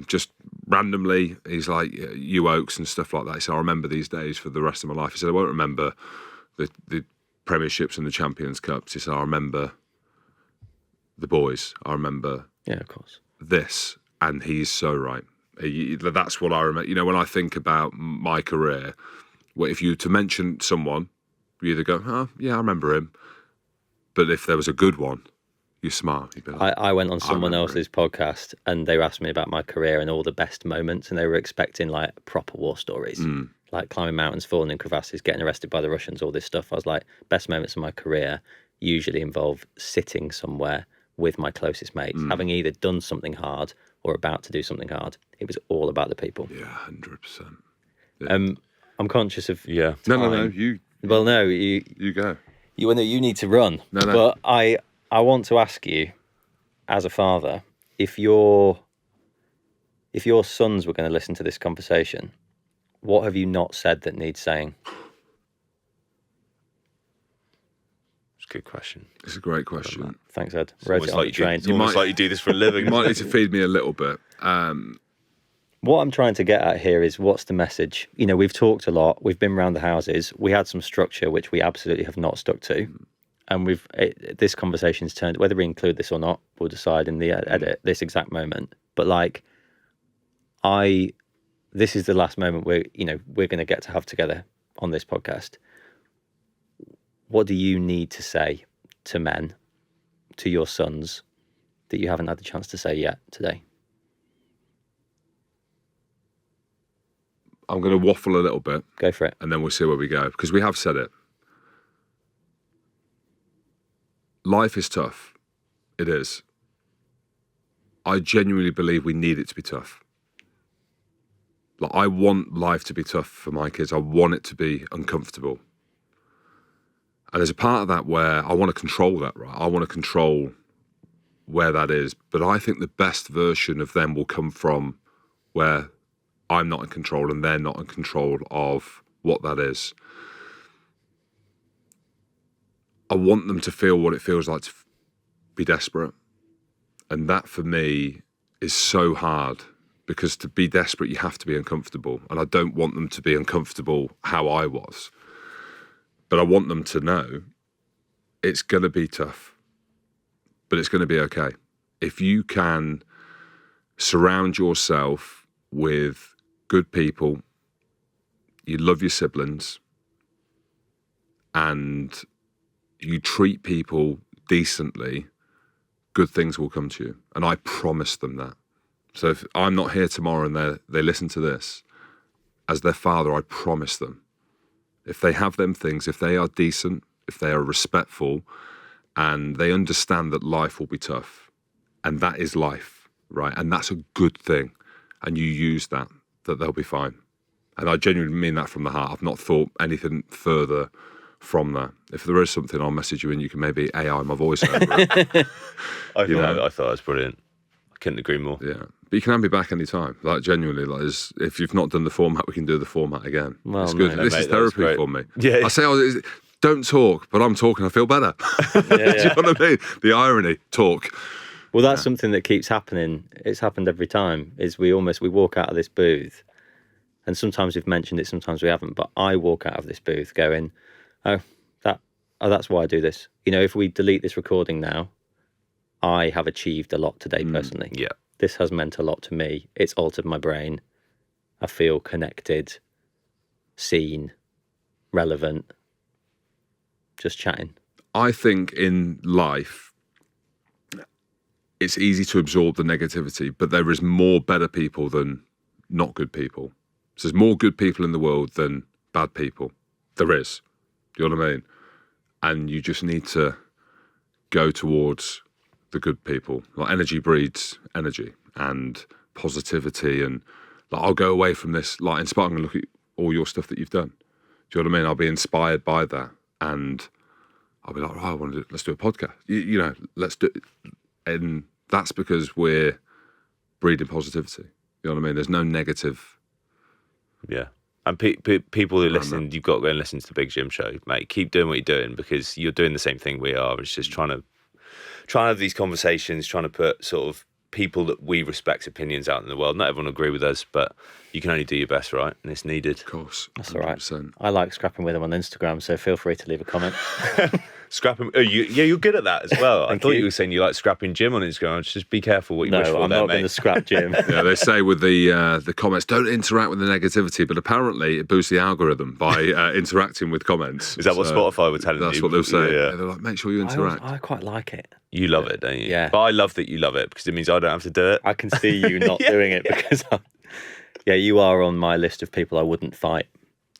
just randomly, he's like, you Oaks and stuff like that. He said, I remember these days for the rest of my life. He said, I won't remember the Premierships and the Champions Cups. He said, I remember the boys. I remember of course. this. And he's so right. That's what I remember. You know, when I think about my career, if you were to mention someone, you either go, oh, yeah, I remember him. But if there was a good one, you smile. Like, I went on someone else's podcast and they were asking me about my career and all the best moments, and they were expecting like proper war stories, like climbing mountains, falling in crevasses, getting arrested by the Russians, all this stuff. I was like, best moments of my career usually involve sitting somewhere with my closest mates, having either done something hard or about to do something hard. It was all about the people. Yeah, 100%. Yeah. I'm conscious of No. You. Well, no, you go. You need to run. No. But I want to ask you, as a father, if your sons were going to listen to this conversation, what have you not said that needs saying? It's a good question. It's a great question. Thanks, Ed. Wrote it on the train. It's almost like you do this for a living. You might need to feed me a little bit. What I'm trying to get at here is, what's the message? You know, we've talked a lot. We've been around the houses. We had some structure, which we absolutely have not stuck to. And this conversation's turned, whether we include this or not, we'll decide in the edit this exact moment. But like, this is the last moment we're going to get to have together on this podcast. What do you need to say to men, to your sons, that you haven't had the chance to say yet today? I'm going to waffle a little bit. Go for it. And then we'll see where we go. Because we have said it. Life is tough. It is. I genuinely believe we need it to be tough. Like, I want life to be tough for my kids. I want it to be uncomfortable. And there's a part of that where I want to control that, right? I want to control where that is. But I think the best version of them will come from where I'm not in control and they're not in control of what that is. I want them to feel what it feels like to be desperate. And that for me is so hard, because to be desperate, you have to be uncomfortable. And I don't want them to be uncomfortable how I was. But I want them to know it's going to be tough, but it's going to be okay. If you can surround yourself with good people, you love your siblings, and you treat people decently, good things will come to you. And I promise them that. So if I'm not here tomorrow and they listen to this, as their father, I promise them, if they have them things, if they are decent, if they are respectful, and they understand that life will be tough, and that is life, right? And that's a good thing. And you use that they'll be fine. And I genuinely mean that from the heart. I've not thought anything further from that. If there is something, I'll message you and you can maybe AI my voice over it. I thought that was brilliant. I couldn't agree more. Yeah. But you can have me back any time. Like, genuinely, like, if you've not done the format, we can do the format again. Well, it's good. No, this is therapy for me. Yeah. I say, don't talk, but I'm talking, I feel better. Do you know what I mean? The irony, talk. Well, that's something that keeps happening. It's happened every time, is we walk out of this booth, and sometimes we've mentioned it, sometimes we haven't, but I walk out of this booth going, that's why I do this. You know, if we delete this recording now, I have achieved a lot today personally. Yeah. This has meant a lot to me. It's altered my brain. I feel connected, seen, relevant, just chatting. I think in life, it's easy to absorb the negativity, but there is more better people than not good people. So there's more good people in the world than bad people. There is. Do you know what I mean? And you just need to go towards the good people. Like, energy breeds energy and positivity. And like, I'll go away from this, like, inspiring, and look at all your stuff that you've done. Do you know what I mean? I'll be inspired by that. And I'll be like, oh, let's do a podcast. You know, let's do it. And that's because we're breeding positivity. You know what I mean? There's no negative. Yeah. And people who listen, you've got to go and listen to the Big Jim Show, mate. Keep doing what you're doing, because you're doing the same thing we are. It's just trying to have these conversations, trying to put sort of people that we respect opinions out in the world. Not everyone will agree with us, but you can only do your best, right? And it's needed. Of course. That's 100%. All right. I like scrapping with them on Instagram, so feel free to leave a comment. Scrapping? Oh, you're good at that as well. I thought you were saying you like scrapping Jim on Instagram. Just be careful what you wish for. No, I'm not going to scrap Jim. Yeah, they say with the comments, don't interact with the negativity, but apparently it boosts the algorithm by interacting with comments. Is that what Spotify were telling you? That's what they'll say. Yeah. They're like, make sure you interact. I quite like it. You love it, don't you? Yeah. But I love that you love it, because it means I don't have to do it. I can see you not doing it because, you are on my list of people I wouldn't fight.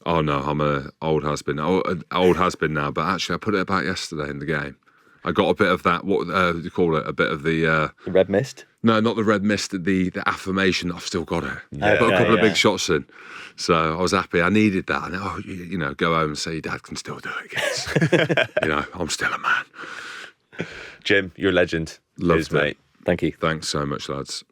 Oh no, I'm an old husband. Old husband now, but actually I put it about yesterday in the game. I got a bit of that, what do you call it? A bit of the red mist? No, not the red mist, the affirmation that I've still got it. Yeah. Put a couple of big shots in. So I was happy. I needed that. And you know, go home and say your dad can still do it, kids. You know, I'm still a man. Jim, you're a legend. Loved it. Mate. Thank you. Thanks so much, lads.